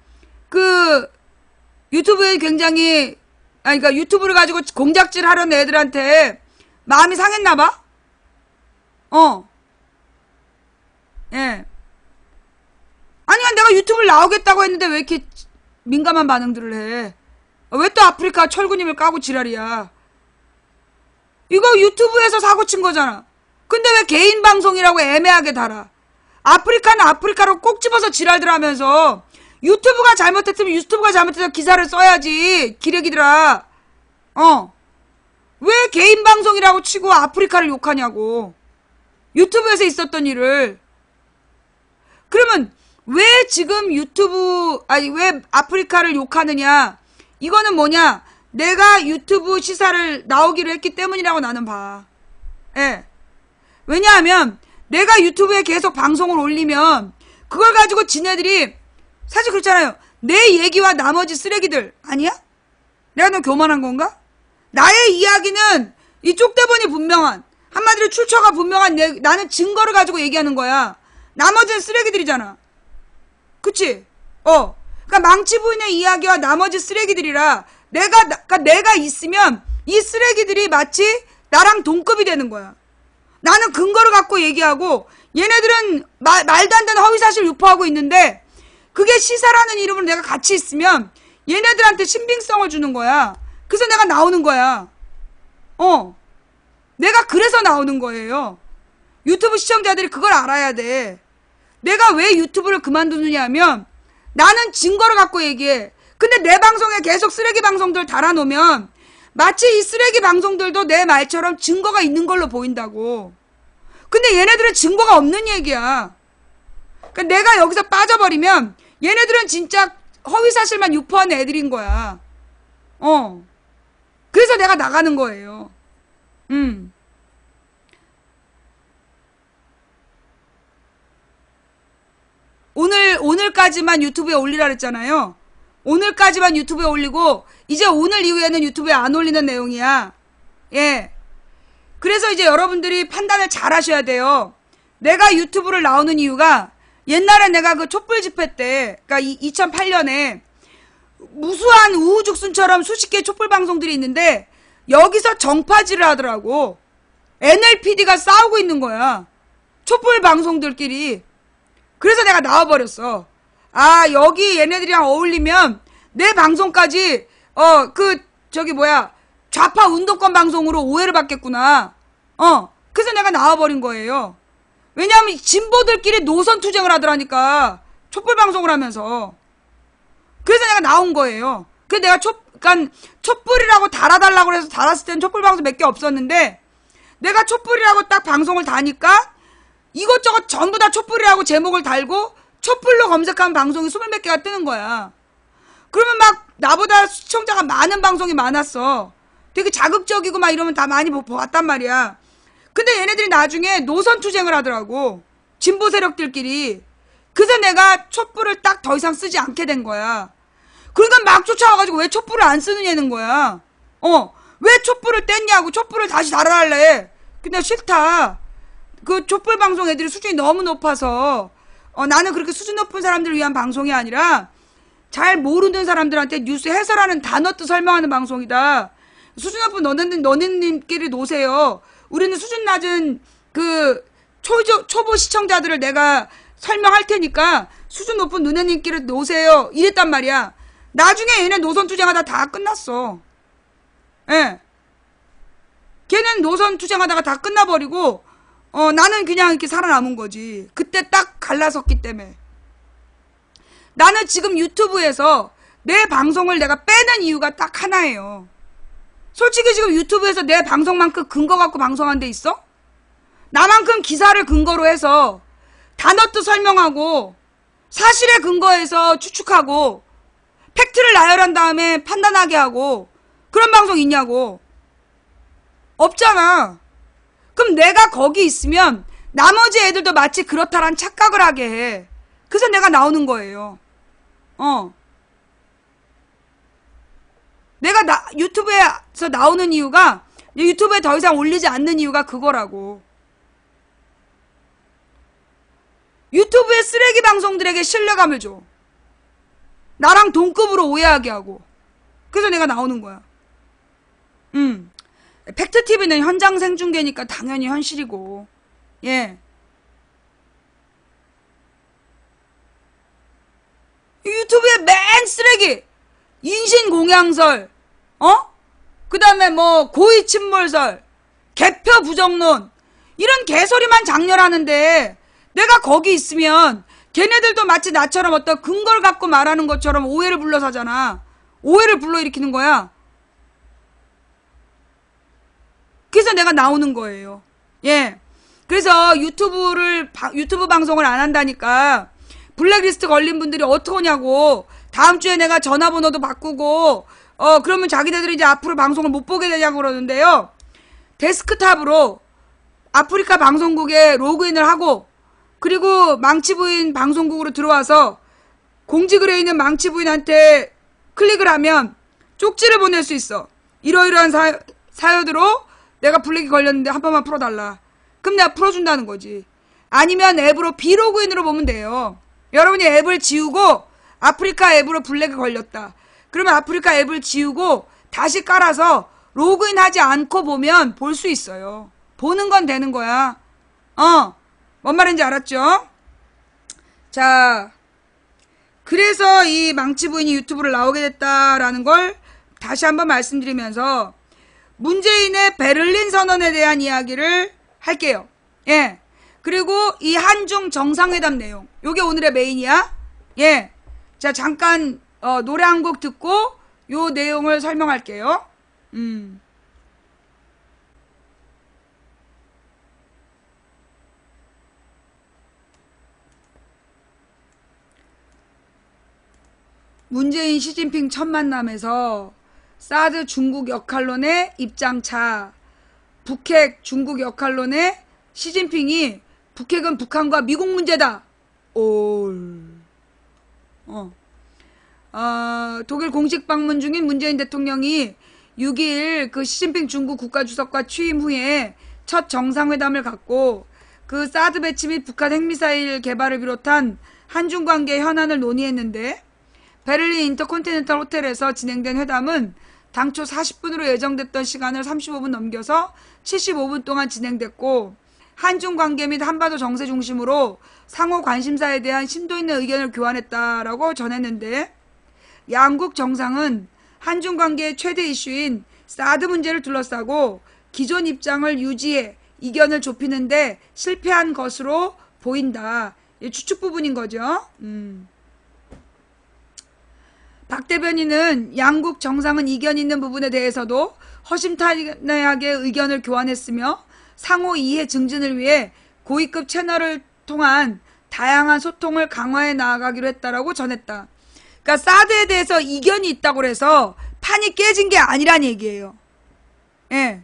유튜브에 굉장히 그러니까 유튜브를 가지고 공작질 하려는 애들한테 마음이 상했나봐? 예. 아니야, 내가 유튜브를 나오겠다고 했는데 왜 이렇게 민감한 반응들을 해? 왜 또 아프리카 철구님을 까고 지랄이야? 이거 유튜브에서 사고 친 거잖아. 근데 왜 개인 방송이라고 애매하게 달아? 아프리카는 아프리카로 꼭 집어서 지랄들 하면서 유튜브가 잘못했으면 유튜브가 잘못해서 기사를 써야지. 기레기들아. 왜 개인 방송이라고 치고 아프리카를 욕하냐고. 유튜브에서 있었던 일을. 그러면 왜 지금 왜 아프리카를 욕하느냐. 이거는 뭐냐. 내가 유튜브 시사를 나오기로 했기 때문이라고 나는 봐. 예. 왜냐하면 내가 유튜브에 계속 방송을 올리면 그걸 가지고 지네들이 사실 그렇잖아요. 내 얘기와 나머지 쓰레기들 아니야? 내가 너무 교만한 건가? 나의 이야기는 이 쪽대본이 분명한 한마디로 출처가 분명한 나는 증거를 가지고 얘기하는 거야. 나머지는 쓰레기들이잖아. 그치? 그러니까 망치 부인의 이야기와 나머지 쓰레기들이라 내가 있으면 이 쓰레기들이 마치 나랑 동급이 되는 거야. 나는 근거를 갖고 얘기하고 얘네들은 말도 안 되는 허위사실 유포하고 있는데 그게 시사라는 이름으로 내가 같이 있으면 얘네들한테 신빙성을 주는 거야. 그래서 내가 나오는 거야. 내가 그래서 나오는 거예요. 유튜브 시청자들이 그걸 알아야 돼. 내가 왜 유튜브를 그만두느냐 하면 나는 증거를 갖고 얘기해. 근데 내 방송에 계속 쓰레기 방송들 달아놓으면 마치 이 쓰레기 방송들도 내 말처럼 증거가 있는 걸로 보인다고. 근데 얘네들은 증거가 없는 얘기야. 그러니까 내가 여기서 빠져버리면 얘네들은 진짜 허위사실만 유포하는 애들인 거야. 그래서 내가 나가는 거예요. 오늘까지만 유튜브에 올리라 그랬잖아요. 오늘까지만 유튜브에 올리고 이제 오늘 이후에는 유튜브에 안 올리는 내용이야. 예. 그래서 이제 여러분들이 판단을 잘 하셔야 돼요. 내가 유튜브를 나오는 이유가 옛날에 내가 그 촛불 집회 때 그러니까 2008년에 무수한 우후죽순처럼 수십 개의 촛불 방송들이 있는데 여기서 정파질을 하더라고. NLPD가 싸우고 있는 거야. 촛불 방송들끼리. 그래서 내가 나와버렸어. 여기 얘네들이랑 어울리면 내 방송까지 좌파 운동권 방송으로 오해를 받겠구나. 그래서 내가 나와버린 거예요. 왜냐하면 진보들끼리 노선 투쟁을 하더라니까. 촛불 방송을 하면서. 그래서 내가 나온 거예요. 그래서 내가 그러니까 촛불이라고 달아달라고 해서 달았을 때는 촛불 방송 몇 개 없었는데 내가 촛불이라고 딱 방송을 다니까 이것저것 전부 다 촛불이라고 제목을 달고 촛불로 검색하면 방송이 20몇 개가 뜨는 거야. 그러면 막 나보다 시청자가 많은 방송이 많았어. 되게 자극적이고 막 이러면 다 많이 봤단 말이야. 근데 얘네들이 나중에 노선 투쟁을 하더라고. 진보 세력들끼리. 그래서 내가 촛불을 딱 더 이상 쓰지 않게 된 거야. 그러니까 막 쫓아와가지고 왜 촛불을 안 쓰느냐는 거야. 왜 촛불을 뗐냐고. 촛불을 다시 달아달래. 근데 싫다. 그 촛불 방송 애들이 수준이 너무 높아서 나는 그렇게 수준 높은 사람들을 위한 방송이 아니라 잘 모르는 사람들한테 뉴스 해설하는 단어 뜻 설명하는 방송이다. 수준 높은 너네님끼리 노세요. 우리는 수준 낮은 그 초보 시청자들을 내가 설명할 테니까 수준 높은 너네님끼리 노세요. 이랬단 말이야. 나중에 얘네 노선 투쟁하다 다 끝났어. 예. 걔는 노선 투쟁하다가 다 끝나버리고 나는 그냥 이렇게 살아남은 거지. 그때 딱 갈라섰기 때문에. 나는 지금 유튜브에서 내 방송을 내가 빼는 이유가 딱 하나예요. 솔직히 지금 유튜브에서 내 방송만큼 근거 갖고 방송한 데 있어? 나만큼 기사를 근거로 해서 단어도 설명하고 사실에 근거해서 추측하고 팩트를 나열한 다음에 판단하게 하고 그런 방송 있냐고. 없잖아. 그럼 내가 거기 있으면 나머지 애들도 마치 그렇다란 착각을 하게 해. 그래서 내가 나오는 거예요. 내가 유튜브에서 나오는 이유가, 유튜브에 더 이상 올리지 않는 이유가 그거라고. 유튜브의 쓰레기 방송들에게 신뢰감을 줘. 나랑 동급으로 오해하게 하고. 그래서 내가 나오는 거야. 팩트TV는 현장 생중계니까 당연히 현실이고. 예. 유튜브에 맨 쓰레기! 인신공양설, 그 다음에 뭐, 고위침몰설, 개표 부정론, 이런 개소리만 장렬하는데, 내가 거기 있으면, 걔네들도 마치 나처럼 어떤 근거를 갖고 말하는 것처럼 오해를 불러서 하잖아. 오해를 불러일으키는 거야. 그래서 내가 나오는 거예요. 예. 그래서 유튜브 방송을 안 한다니까, 블랙리스트 걸린 분들이 어떡하냐고. 다음 주에 내가 전화번호도 바꾸고, 그러면 자기네들이 이제 앞으로 방송을 못 보게 되냐고 그러는데요. 데스크탑으로 아프리카 방송국에 로그인을 하고, 그리고 망치부인 방송국으로 들어와서 공지글에 있는 망치부인한테 클릭을 하면 쪽지를 보낼 수 있어. 이러이러한 사연으로 내가 블랙이 걸렸는데 한 번만 풀어달라. 그럼 내가 풀어준다는 거지. 아니면 앱으로 비로그인으로 보면 돼요. 여러분이 앱을 지우고 아프리카 앱으로 블랙이 걸렸다. 그러면 아프리카 앱을 지우고 다시 깔아서 로그인하지 않고 보면 볼 수 있어요. 보는 건 되는 거야. 뭔 말인지 알았죠? 자, 그래서 이 망치부인이 유튜브를 나오게 됐다라는 걸 다시 한번 말씀드리면서 문재인의 베를린 선언에 대한 이야기를 할게요. 예. 그리고 이 한중 정상회담 내용. 요게 오늘의 메인이야. 예. 자, 잠깐 노래 한 곡 듣고 요 내용을 설명할게요. 문재인 시진핑 첫 만남에서 사드 중국 역할론의 입장차, 북핵 중국 역할론의 시진핑이 북핵은 북한과 미국 문제다. 독일 공식 방문 중인 문재인 대통령이 6일 그 시진핑 중국 국가주석과 취임 후에 첫 정상회담을 갖고 그 사드 배치 및 북한 핵미사일 개발을 비롯한 한중 관계 현안을 논의했는데 베를린 인터컨티넨탈 호텔에서 진행된 회담은 당초 40분으로 예정됐던 시간을 35분 넘겨서 75분 동안 진행됐고 한중 관계 및 한반도 정세 중심으로 상호 관심사에 대한 심도 있는 의견을 교환했다라고 전했는데 양국 정상은 한중 관계의 최대 이슈인 사드 문제를 둘러싸고 기존 입장을 유지해 이견을 좁히는데 실패한 것으로 보인다. 추측 부분인 거죠. 박 대변인은 양국 정상은 이견 있는 부분에 대해서도 허심탄회하게 의견을 교환했으며 상호 이해 증진을 위해 고위급 채널을 통한 다양한 소통을 강화해 나아가기로 했다라고 전했다. 그러니까 사드에 대해서 이견이 있다고 해서 판이 깨진 게 아니란 얘기예요. 예.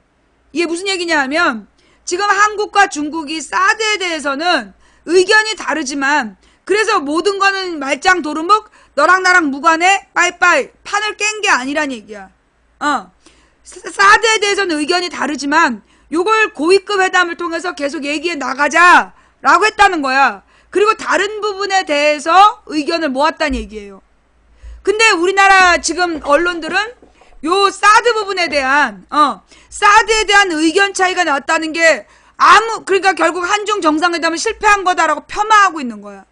이게 무슨 얘기냐 하면 지금 한국과 중국이 사드에 대해서는 의견이 다르지만 그래서 모든 거는 말짱 도루묵 너랑 나랑 무관해 빠이빠이 판을 깬 게 아니란 얘기야. 사드에 대해서는 의견이 다르지만 요걸 고위급 회담을 통해서 계속 얘기해 나가자라고 했다는 거야. 그리고 다른 부분에 대해서 의견을 모았다는 얘기예요. 근데 우리나라 지금 언론들은 요 사드 부분에 대한 사드에 대한 의견 차이가 났다는 게 그러니까 결국 한중 정상회담은 실패한 거다라고 폄하하고 있는 거야.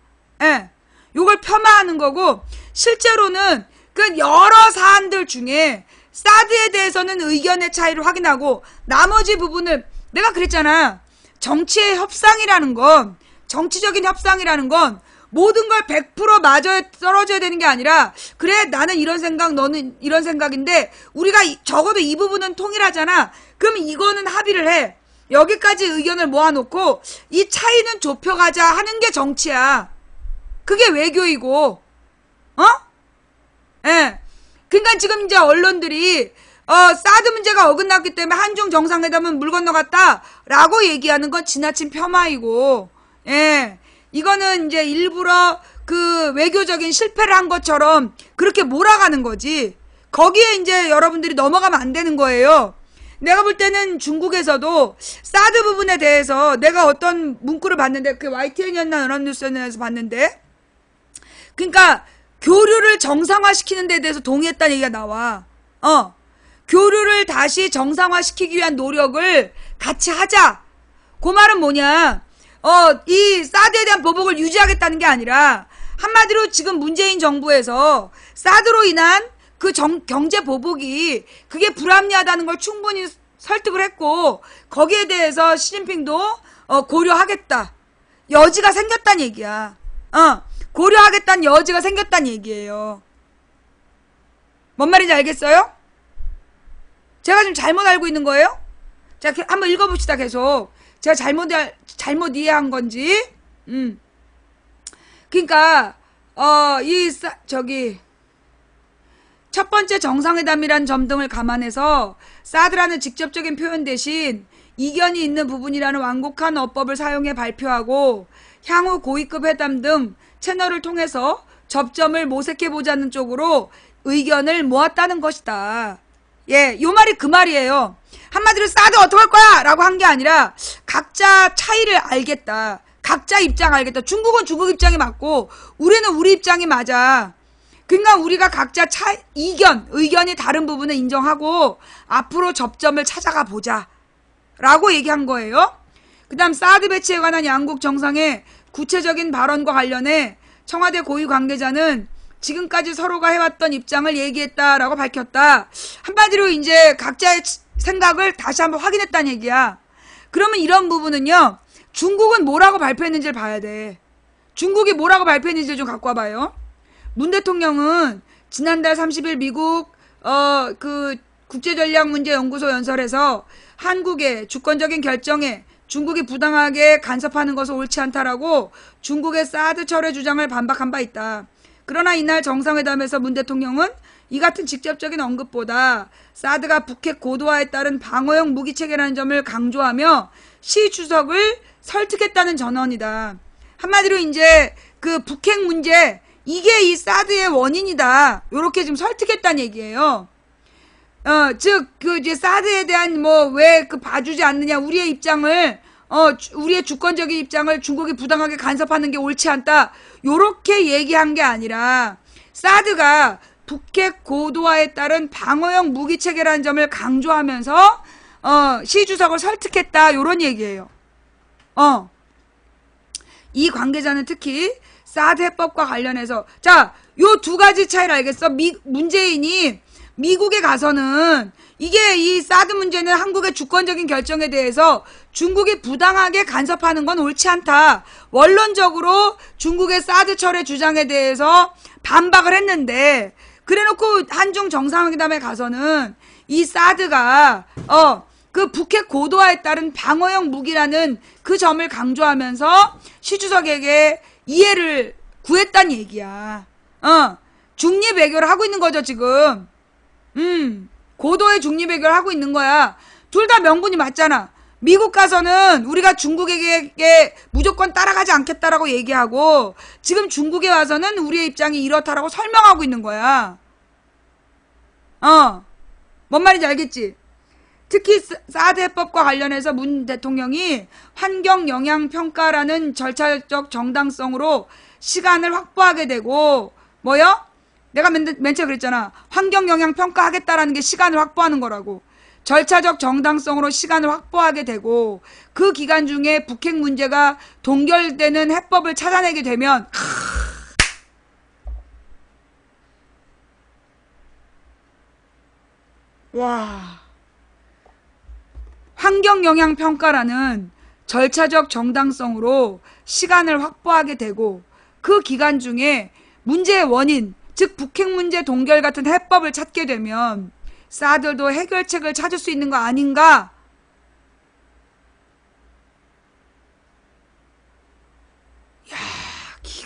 예. 요걸 폄하하는 거고 실제로는 그 여러 사안들 중에 사드에 대해서는 의견의 차이를 확인하고 나머지 부분을 내가 그랬잖아. 정치의 협상이라는 건 정치적인 협상이라는 건 모든 걸 100% 맞아 떨어져야 되는 게 아니라 그래 나는 이런 생각 너는 이런 생각인데 우리가 적어도 이 부분은 통일하잖아. 그럼 이거는 합의를 해. 여기까지 의견을 모아놓고 이 차이는 좁혀가자 하는 게 정치야. 그게 외교이고, 예. 그러니까 지금 이제 언론들이 사드 문제가 어긋났기 때문에 한중 정상회담은 물 건너갔다라고 얘기하는 건 지나친 폄하이고, 예. 이거는 이제 일부러 그 외교적인 실패를 한 것처럼 그렇게 몰아가는 거지. 거기에 이제 여러분들이 넘어가면 안 되는 거예요. 내가 볼 때는 중국에서도 사드 부분에 대해서 내가 어떤 문구를 봤는데, 그 YTN이었나 연합뉴스에서 봤는데, 그러니까 교류를 정상화시키는 데 대해서 동의했다는 얘기가 나와. 교류를 다시 정상화시키기 위한 노력을 같이 하자. 그 말은 뭐냐? 이 사드에 대한 보복을 유지하겠다는 게 아니라, 한마디로 지금 문재인 정부에서 사드로 인한 그 경제 보복이 그게 불합리하다는 걸 충분히 설득을 했고, 거기에 대해서 시진핑도 고려하겠다. 여지가 생겼다는 얘기야. 고려하겠다는 여지가 생겼다는 얘기예요. 뭔 말인지 알겠어요? 제가 좀 잘못 알고 있는 거예요? 자, 한번 읽어봅시다. 계속 제가 잘못 이해한 건지. 그러니까 첫 번째 정상회담이란 점 등을 감안해서 사드라는 직접적인 표현 대신 이견이 있는 부분이라는 완곡한 어법을 사용해 발표하고, 향후 고위급 회담 등 채널을 통해서 접점을 모색해보자는 쪽으로 의견을 모았다는 것이다. 예, 요 말이 그 말이에요. 한마디로 사드 어떡할 거야? 라고 한 게 아니라 각자 차이를 알겠다. 각자 입장 알겠다. 중국은 중국 입장이 맞고 우리는 우리 입장이 맞아. 그러니까 우리가 각자 의견이 다른 부분을 인정하고 앞으로 접점을 찾아가 보자 라고 얘기한 거예요. 그 다음 사드 배치에 관한 양국 정상의 구체적인 발언과 관련해 청와대 고위 관계자는 지금까지 서로가 해왔던 입장을 얘기했다라고 밝혔다. 한마디로 이제 각자의 생각을 다시 한번 확인했다는 얘기야. 그러면 이런 부분은요, 중국은 뭐라고 발표했는지를 봐야 돼. 중국이 뭐라고 발표했는지를 좀 갖고 와봐요. 문 대통령은 지난달 30일 미국 그 국제전략문제연구소 연설에서 한국의 주권적인 결정에 중국이 부당하게 간섭하는 것은 옳지 않다라고 중국의 사드 철회 주장을 반박한 바 있다. 그러나 이날 정상회담에서 문 대통령은 이 같은 직접적인 언급보다 사드가 북핵 고도화에 따른 방어용 무기체계라는 점을 강조하며 시 주석을 설득했다는 전언이다. 한마디로 이제 그 북핵 문제, 이게 이 사드의 원인이다. 요렇게 지금 설득했다는 얘기예요. 즉, 그 이제 사드에 대한 왜 그 봐주지 않느냐, 우리의 입장을, 우리의 주권적인 입장을 중국이 부당하게 간섭하는 게 옳지 않다. 요렇게 얘기한 게 아니라, 사드가 북핵 고도화에 따른 방어용 무기체계라는 점을 강조하면서, 시 주석을 설득했다. 요런 얘기예요. 이 관계자는 특히, 사드 해법과 관련해서, 자, 요 두 가지 차이를 알겠어? 문재인이 미국에 가서는 이게 이 사드 문제는 한국의 주권적인 결정에 대해서 중국이 부당하게 간섭하는 건 옳지 않다. 원론적으로 중국의 사드 철회 주장에 대해서 반박을 했는데, 그래놓고 한중 정상회담에 가서는 이 사드가 그 북핵 고도화에 따른 방어용 무기라는 그 점을 강조하면서 시 주석에게 이해를 구했단 얘기야. 중립 외교를 하고 있는 거죠, 지금. 고도의 중립 외교를 하고 있는 거야. 둘 다 명분이 맞잖아. 미국 가서는 우리가 중국에게 무조건 따라가지 않겠다라고 얘기하고, 지금 중국에 와서는 우리의 입장이 이렇다라고 설명하고 있는 거야. 뭔 말인지 알겠지? 특히 사드 해법과 관련해서 문 대통령이 환경 영향 평가라는 절차적 정당성으로 시간을 확보하게 되고, 뭐요? 내가 맨 처음에 그랬잖아. 환경 영향 평가하겠다라는 게 시간을 확보하는 거라고. 절차적 정당성으로 시간을 확보하게 되고, 그 기간 중에 북핵 문제가 동결되는 해법을 찾아내게 되면, 와, 환경 영향 평가라는 절차적 정당성으로 시간을 확보하게 되고, 그 기간 중에 문제의 원인, 즉 북핵 문제 동결 같은 해법을 찾게 되면 사드도 해결책을 찾을 수 있는 거 아닌가?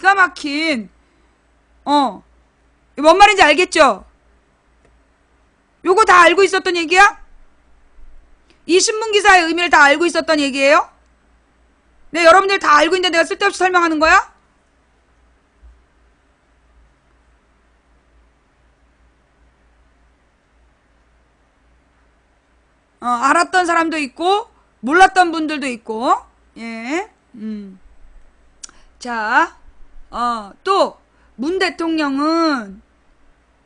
기가 막힌 뭔 말인지 알겠죠? 요거 다 알고 있었던 얘기야? 이 신문기사의 의미를 다 알고 있었던 얘기예요? 네, 여러분들 다 알고 있는데 내가 쓸데없이 설명하는 거야? 알았던 사람도 있고 몰랐던 분들도 있고. 예. 자, 또 문 대통령은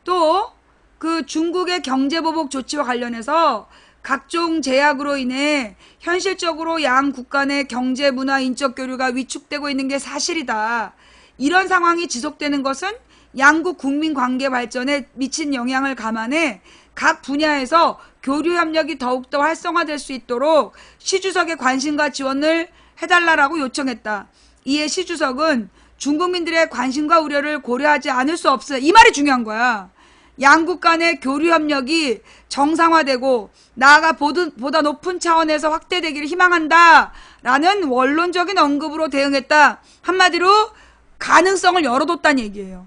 또 그 중국의 경제보복 조치와 관련해서 각종 제약으로 인해 현실적으로 양 국가 내 경제, 문화, 인적 교류가 위축되고 있는 게 사실이다. 이런 상황이 지속되는 것은 양국 국민 관계 발전에 미친 영향을 감안해 각 분야에서 교류 협력이 더욱더 활성화될 수 있도록 시 주석의 관심과 지원을 해달라고 요청했다. 이에 시 주석은 중국민들의 관심과 우려를 고려하지 않을 수 없어. 이 말이 중요한 거야. 양국 간의 교류 협력이 정상화되고 나아가 보다 높은 차원에서 확대되기를 희망한다. 라는 원론적인 언급으로 대응했다. 한마디로 가능성을 열어뒀다는 얘기예요.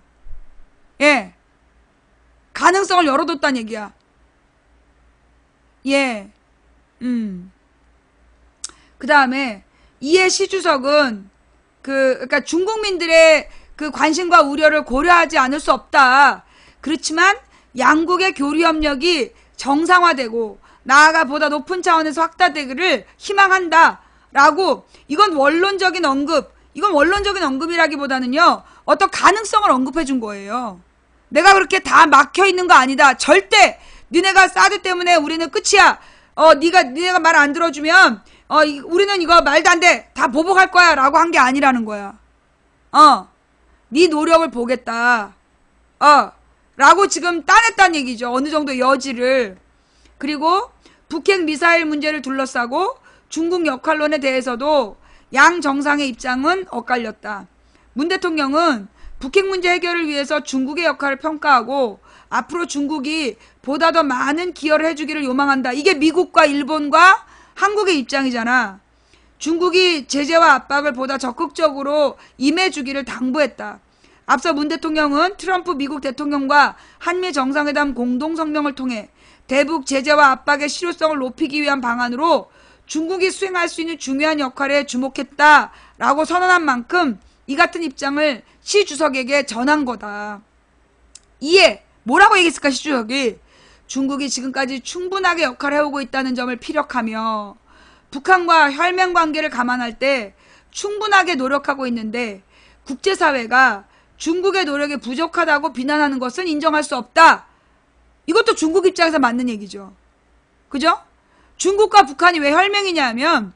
예. 가능성을 열어뒀다는 얘기야. 예. 그 다음에 이에 시 주석은 그러니까 중국민들의 그 관심과 우려를 고려하지 않을 수 없다. 그렇지만 양국의 교류 협력이 정상화되고 나아가 보다 높은 차원에서 확대되기를 희망한다. 라고 이건 원론적인 언급. 이건 원론적인 언급이라기보다는요. 어떤 가능성을 언급해 준 거예요. 내가 그렇게 다 막혀 있는 거 아니다. 절대 니네가 사드 때문에 우리는 끝이야. 니네가 말 안 들어주면 우리는 이거 말도 안 돼. 다 보복할 거야. 라고 한 게 아니라는 거야. 네 노력을 보겠다. 라고 지금 따냈다는 얘기죠. 어느 정도 여지를. 그리고 북핵 미사일 문제를 둘러싸고 중국 역할론에 대해서도 양 정상의 입장은 엇갈렸다. 문 대통령은 북핵 문제 해결을 위해서 중국의 역할을 평가하고 앞으로 중국이 보다 더 많은 기여를 해주기를 요망한다. 이게 미국과 일본과 한국의 입장이잖아. 중국이 제재와 압박을 보다 적극적으로 임해주기를 당부했다. 앞서 문 대통령은 트럼프 미국 대통령과 한미 정상회담 공동성명을 통해 대북 제재와 압박의 실효성을 높이기 위한 방안으로 중국이 수행할 수 있는 중요한 역할에 주목했다라고 선언한 만큼 이 같은 입장을 시 주석에게 전한 거다. 이에 뭐라고 얘기했을까 시 주석이? 중국이 지금까지 충분하게 역할을 해오고 있다는 점을 피력하며 북한과 혈맹 관계를 감안할 때 충분하게 노력하고 있는데 국제사회가 중국의 노력이 부족하다고 비난하는 것은 인정할 수 없다. 이것도 중국 입장에서 맞는 얘기죠. 그죠? 중국과 북한이 왜 혈맹이냐 하면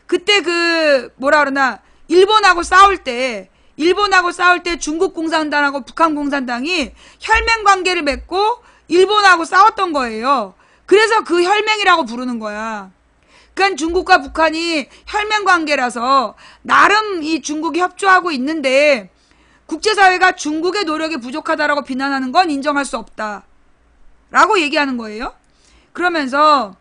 그때 일본하고 싸울 때 중국 공산당하고 북한 공산당이 혈맹 관계를 맺고 일본하고 싸웠던 거예요. 그래서 그 혈맹이라고 부르는 거야. 그러니까 중국과 북한이 혈맹 관계라서 나름 이 중국이 협조하고 있는데 국제사회가 중국의 노력이 부족하다라고 비난하는 건 인정할 수 없다. 라고 얘기하는 거예요. 그러면서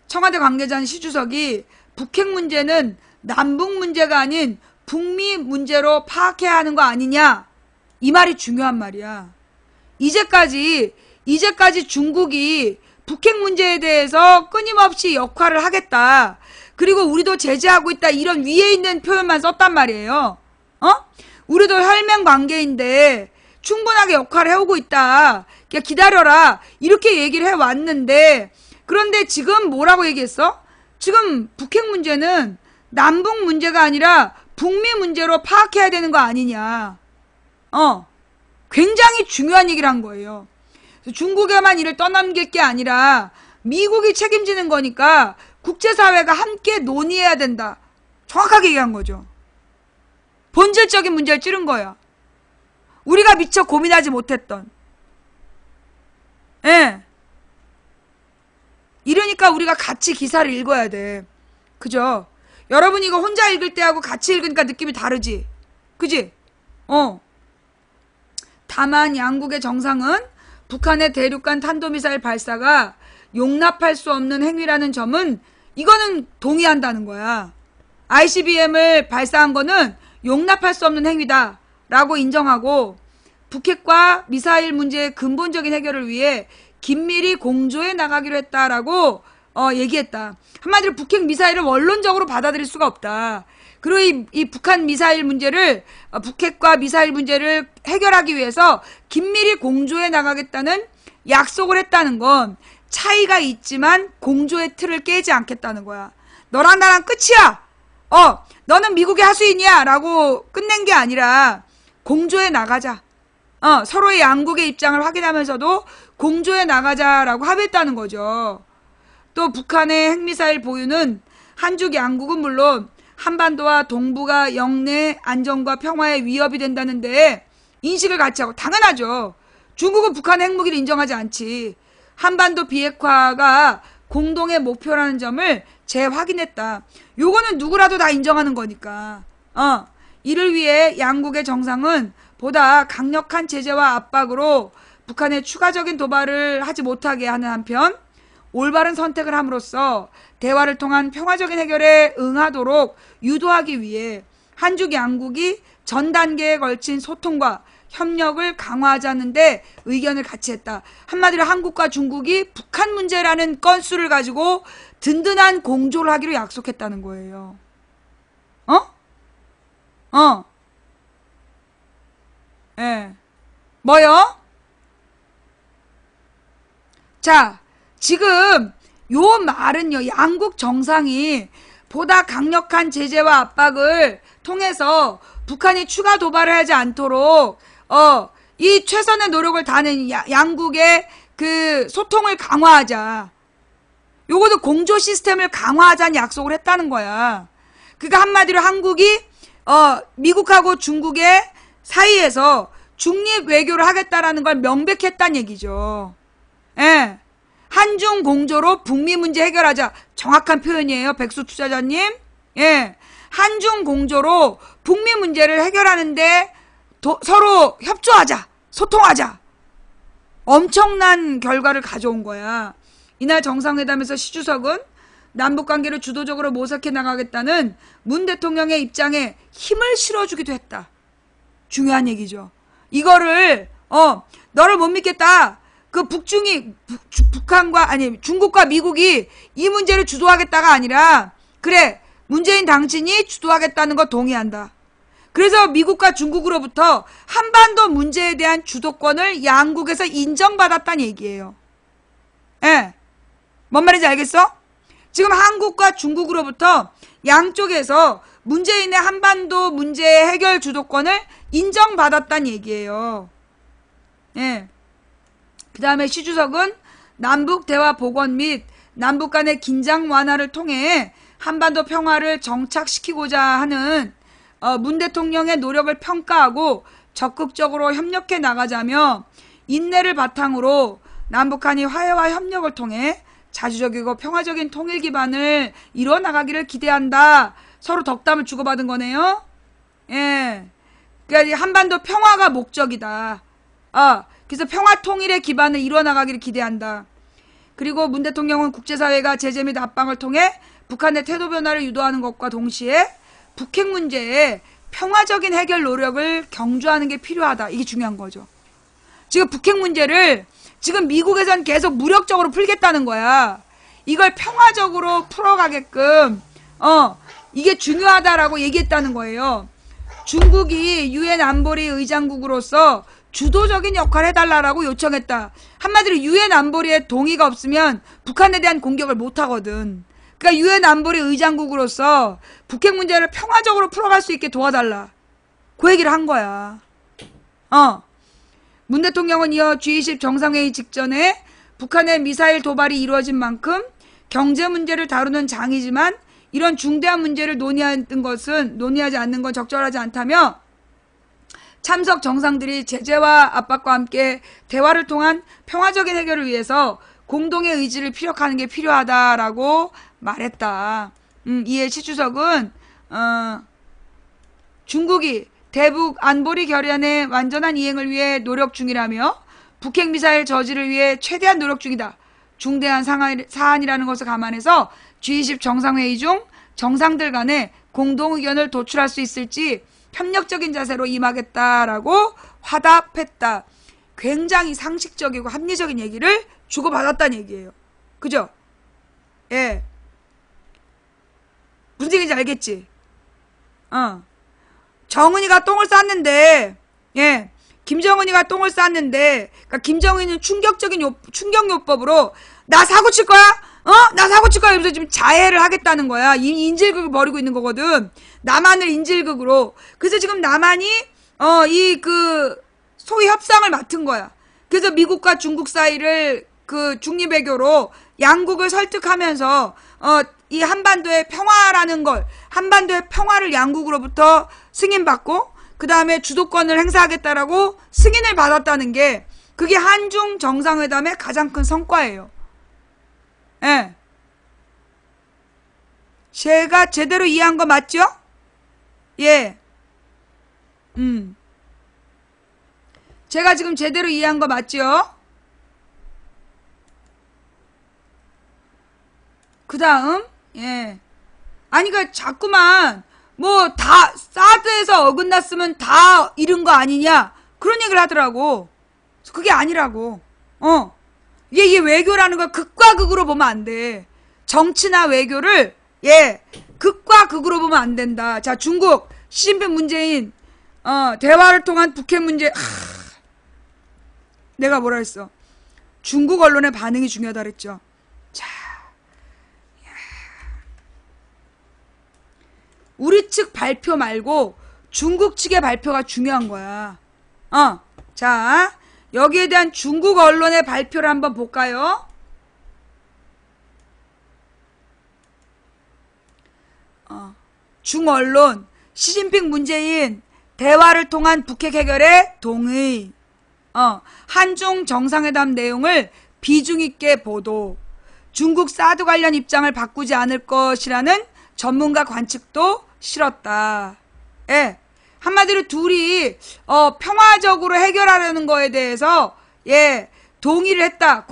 청와대 관계자인 시 주석이 북핵 문제는 남북 문제가 아닌 북미 문제로 파악해야 하는 거 아니냐. 이 말이 중요한 말이야. 이제까지 중국이 북핵 문제에 대해서 끊임없이 역할을 하겠다. 그리고 우리도 제재하고 있다. 이런 위에 있는 표현만 썼단 말이에요. 우리도 혈맹 관계인데 충분하게 역할을 해오고 있다. 그냥 기다려라. 이렇게 얘기를 해왔는데 그런데 지금 뭐라고 얘기했어? 지금 북핵 문제는 남북 문제가 아니라 북미 문제로 파악해야 되는 거 아니냐. 굉장히 중요한 얘기를 한 거예요. 중국에만 이를 떠넘길 게 아니라 미국이 책임지는 거니까 국제사회가 함께 논의해야 된다. 정확하게 얘기한 거죠. 본질적인 문제를 찌른 거야. 우리가 미처 고민하지 못했던. 예. 이러니까 우리가 같이 기사를 읽어야 돼. 그죠? 여러분 이거 혼자 읽을 때하고 같이 읽으니까 느낌이 다르지? 그지? 다만 양국의 정상은 북한의 대륙간 탄도미사일 발사가 용납할 수 없는 행위라는 점은 이거는 동의한다는 거야. ICBM을 발사한 거는 용납할 수 없는 행위다 라고 인정하고 북핵과 미사일 문제의 근본적인 해결을 위해 긴밀히 공조해 나가기로 했다라고 얘기했다. 한마디로 북핵 미사일을 원론적으로 받아들일 수가 없다. 그리고 이 북한 미사일 문제를 북핵과 미사일 문제를 해결하기 위해서 긴밀히 공조해 나가겠다는 약속을 했다는 건 차이가 있지만 공조의 틀을 깨지 않겠다는 거야. 너랑 나랑 끝이야. 너는 미국의 하수인이야 라고 끝낸 게 아니라 공조해 나가자. 서로의 양국의 입장을 확인하면서도 공조해 나가자라고 합의했다는 거죠. 또 북한의 핵미사일 보유는 한중 양국은 물론 한반도와 동북아 영내 안정과 평화에 위협이 된다는 데에 인식을 같이 하고, 당연하죠. 중국은 북한의 핵무기를 인정하지 않지. 한반도 비핵화가 공동의 목표라는 점을 재확인했다. 요거는 누구라도 다 인정하는 거니까. 이를 위해 양국의 정상은 보다 강력한 제재와 압박으로 북한의 추가적인 도발을 하지 못하게 하는 한편 올바른 선택을 함으로써 대화를 통한 평화적인 해결에 응하도록 유도하기 위해 한중 양국이 전 단계에 걸친 소통과 협력을 강화하자는데 의견을 같이 했다. 한마디로 한국과 중국이 북한 문제라는 건수를 가지고 든든한 공조를 하기로 약속했다는 거예요. 예. 뭐요? 자, 지금 요 말은요, 양국 정상이 보다 강력한 제재와 압박을 통해서 북한이 추가 도발을 하지 않도록 이 최선의 노력을 다하는 양국의 그 소통을 강화하자. 요것도 공조 시스템을 강화하자는 약속을 했다는 거야. 그러니까 한마디로 한국이 미국하고 중국의 사이에서 중립 외교를 하겠다라는 걸 명백했다는 얘기죠. 예. 한중 공조로 북미 문제 해결하자. 정확한 표현이에요, 백수 투자자님. 예. 한중 공조로 북미 문제를 해결하는데 서로 협조하자. 소통하자. 엄청난 결과를 가져온 거야. 이날 정상회담에서 시 주석은 남북관계를 주도적으로 모색해 나가겠다는 문 대통령의 입장에 힘을 실어주기도 했다. 중요한 얘기죠. 이거를 너를 못 믿겠다. 그 북한과 아니 중국과 미국이 이 문제를 주도하겠다가 아니라 그래 문재인 당신이 주도하겠다는 거 동의한다. 그래서 미국과 중국으로부터 한반도 문제에 대한 주도권을 양국에서 인정받았다는 얘기예요. 예. 뭔 말인지 알겠어? 지금 한국과 중국으로부터 양쪽에서 문재인의 한반도 문제의 해결 주도권을 인정받았다는 얘기예요. 예. 그 다음에 시 주석은 남북 대화 복원 및 남북 간의 긴장 완화를 통해 한반도 평화를 정착시키고자 하는 문 대통령의 노력을 평가하고 적극적으로 협력해 나가자며 인내를 바탕으로 남북한이 화해와 협력을 통해 자주적이고 평화적인 통일 기반을 이뤄 나가기를 기대한다. 서로 덕담을 주고받은 거네요. 예. 그러니까 한반도 평화가 목적이다. 그래서 평화 통일의 기반을 이뤄 나가기를 기대한다. 그리고 문 대통령은 국제사회가 제재 및 압박을 통해 북한의 태도 변화를 유도하는 것과 동시에 북핵 문제에 평화적인 해결 노력을 경주하는 게 필요하다. 이게 중요한 거죠. 지금 북핵 문제를 지금 미국에선 계속 무력적으로 풀겠다는 거야. 이걸 평화적으로 풀어가게끔 이게 중요하다라고 얘기했다는 거예요. 중국이 유엔 안보리 의장국으로서 주도적인 역할을 해달라고 요청했다. 한마디로 유엔 안보리의 동의가 없으면 북한에 대한 공격을 못하거든. 그러니까 유엔 안보리 의장국으로서 북핵 문제를 평화적으로 풀어갈 수 있게 도와달라. 그 얘기를 한 거야. 문 대통령은 이어 G20 정상회의 직전에 북한의 미사일 도발이 이루어진 만큼 경제 문제를 다루는 장이지만 이런 중대한 문제를 논의하지 않는 건 적절하지 않다며 참석 정상들이 제재와 압박과 함께 대화를 통한 평화적인 해결을 위해서 공동의 의지를 피력하는 게 필요하다라고 말했다. 이에 시 주석은 중국이 대북 안보리 결의안의 완전한 이행을 위해 노력 중이라며 북핵 미사일 저지를 위해 최대한 노력 중이다. 중대한 사안이라는 것을 감안해서 G20 정상회의 중 정상들 간에 공동 의견을 도출할 수 있을지 협력적인 자세로 임하겠다라고 화답했다. 굉장히 상식적이고 합리적인 얘기를 주고받았다는 얘기예요. 그죠? 예. 무슨 얘기인지 알겠지? 정은이가 똥을 쌌는데, 예. 김정은이가 똥을 쌌는데, 그러니까 김정은이는 충격요법으로 나 사고 칠 거야? 나 사고 칠 거야? 이러면서 지금 자해를 하겠다는 거야. 인질극을 벌이고 있는 거거든. 남한을 인질극으로. 그래서 지금 남한이 소위 협상을 맡은 거야. 그래서 미국과 중국 사이를 그 중립외교로 양국을 설득하면서 이 한반도의 평화라는 걸, 한반도의 평화를 양국으로부터 승인받고 그 다음에 주도권을 행사하겠다라고 승인을 받았다는 게 그게 한중 정상회담의 가장 큰 성과예요. 예. 제가 제대로 이해한 거 맞죠? 예. 제가 지금 제대로 이해한 거 맞죠? 그 다음, 예. 아니, 자꾸만, 사드에서 어긋났으면 다 잃은 거 아니냐? 그런 얘기를 하더라고. 그게 아니라고. 얘 외교라는 걸 극과 극으로 보면 안 돼. 정치나 외교를, 극과 극으로 보면 안 된다. 자, 중국, 시진핑 문재인, 대화를 통한 북핵 문제, 내가 뭐라 했어? 중국 언론의 반응이 중요하다 그랬죠. 자, 우리 측 발표 말고 중국 측의 발표가 중요한 거야. 자, 여기에 대한 중국 언론의 발표를 한번 볼까요? 중언론, 시진핑 문재인 대화를 통한 북핵 해결에 동의. 한중 정상회담 내용을 비중 있게 보도. 중국 사드 관련 입장을 바꾸지 않을 것이라는 전문가 관측도 실었다. 예. 한마디로 둘이 평화적으로 해결하려는 거에 대해서 동의를 했다.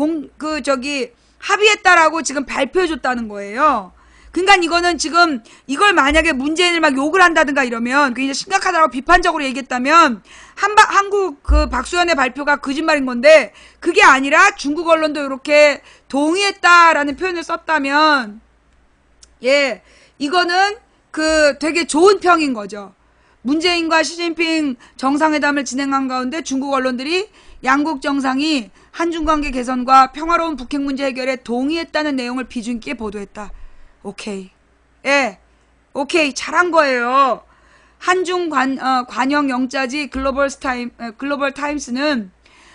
합의했다라고 지금 발표해 줬다는 거예요. 그러니까 이거는 지금 이걸 만약에 문재인을 막 욕을 한다든가 이러면 굉장히 심각하다고 비판적으로 얘기했다면 한국 그 박수현의 발표가 거짓말인 건데 그게 아니라 중국 언론도 이렇게 동의했다라는 표현을 썼다면 이거는 되게 좋은 평인 거죠. 문재인과 시진핑 정상회담을 진행한 가운데 중국 언론들이 양국 정상이 한중 관계 개선과 평화로운 북핵 문제 해결에 동의했다는 내용을 비중 있게 보도했다. 오케이. 오케이. 잘한 거예요. 한중 관영 영자지 글로벌 타임스는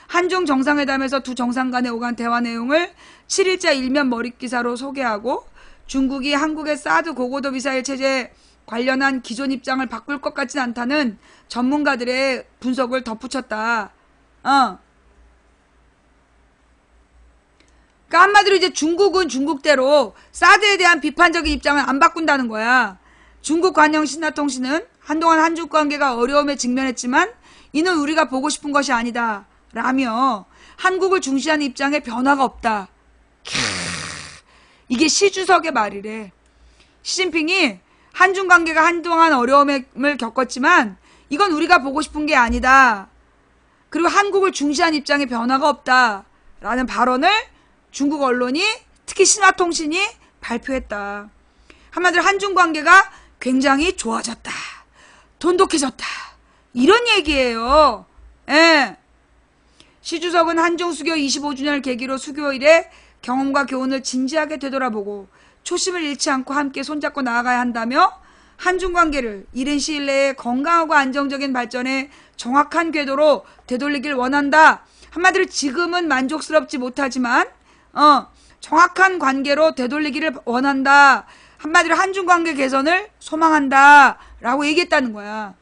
한중 정상회담에서 두 정상 간의 오간 대화 내용을 7일자 일면 머릿 기사로 소개하고 중국이 한국의 사드 고고도 미사일 체제 관련한 기존 입장을 바꿀 것 같진 않다는 전문가들의 분석을 덧붙였다. 그러니까 한마디로 이제 중국은 중국대로 사드에 대한 비판적인 입장을 안 바꾼다는 거야. 중국 관영 신화통신은 한동안 한중 관계가 어려움에 직면했지만 이는 우리가 보고 싶은 것이 아니다 라며 한국을 중시하는 입장에 변화가 없다. 이게 시 주석의 말이래. 시진핑이 한중 관계가 한동안 어려움을 겪었지만 이건 우리가 보고 싶은 게 아니다. 그리고 한국을 중시하는 입장에 변화가 없다 라는 발언을 중국 언론이 특히 신화통신이 발표했다. 한마디로 한중 관계가 굉장히 좋아졌다. 돈독해졌다. 이런 얘기예요. 시 주석은 한중 수교 25주년을 계기로 수교 이래 경험과 교훈을 진지하게 되돌아보고 초심을 잃지 않고 함께 손잡고 나아가야 한다며 한중 관계를 이른 시일 내에 건강하고 안정적인 발전에 정확한 궤도로 되돌리길 원한다. 한마디로 지금은 만족스럽지 못하지만 정확한 관계로 되돌리기를 원한다. 한마디로 한중 관계 개선을 소망한다 라고 얘기했다는 거야.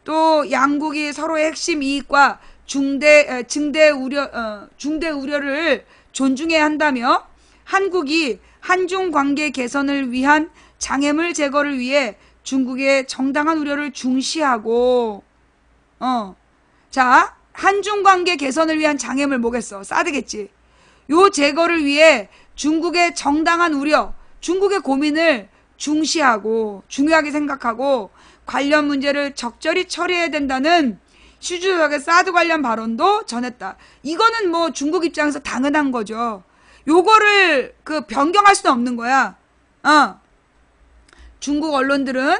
또 양국이 서로의 핵심 이익과 중대 우려를 존중해야 한다며 한국이 한중 관계 개선을 위한 장애물 제거를 위해 중국의 정당한 우려를 중시하고 자, 한중 관계 개선을 위한 장애물 뭐겠어? 사드겠지. 요 제거를 위해 중국의 정당한 우려, 중국의 고민을 중시하고 중요하게 생각하고 관련 문제를 적절히 처리해야 된다는 시 주석의 사드 관련 발언도 전했다. 이거는 뭐 중국 입장에서 당연한 거죠. 요거를 변경할 수는 없는 거야. 중국 언론들은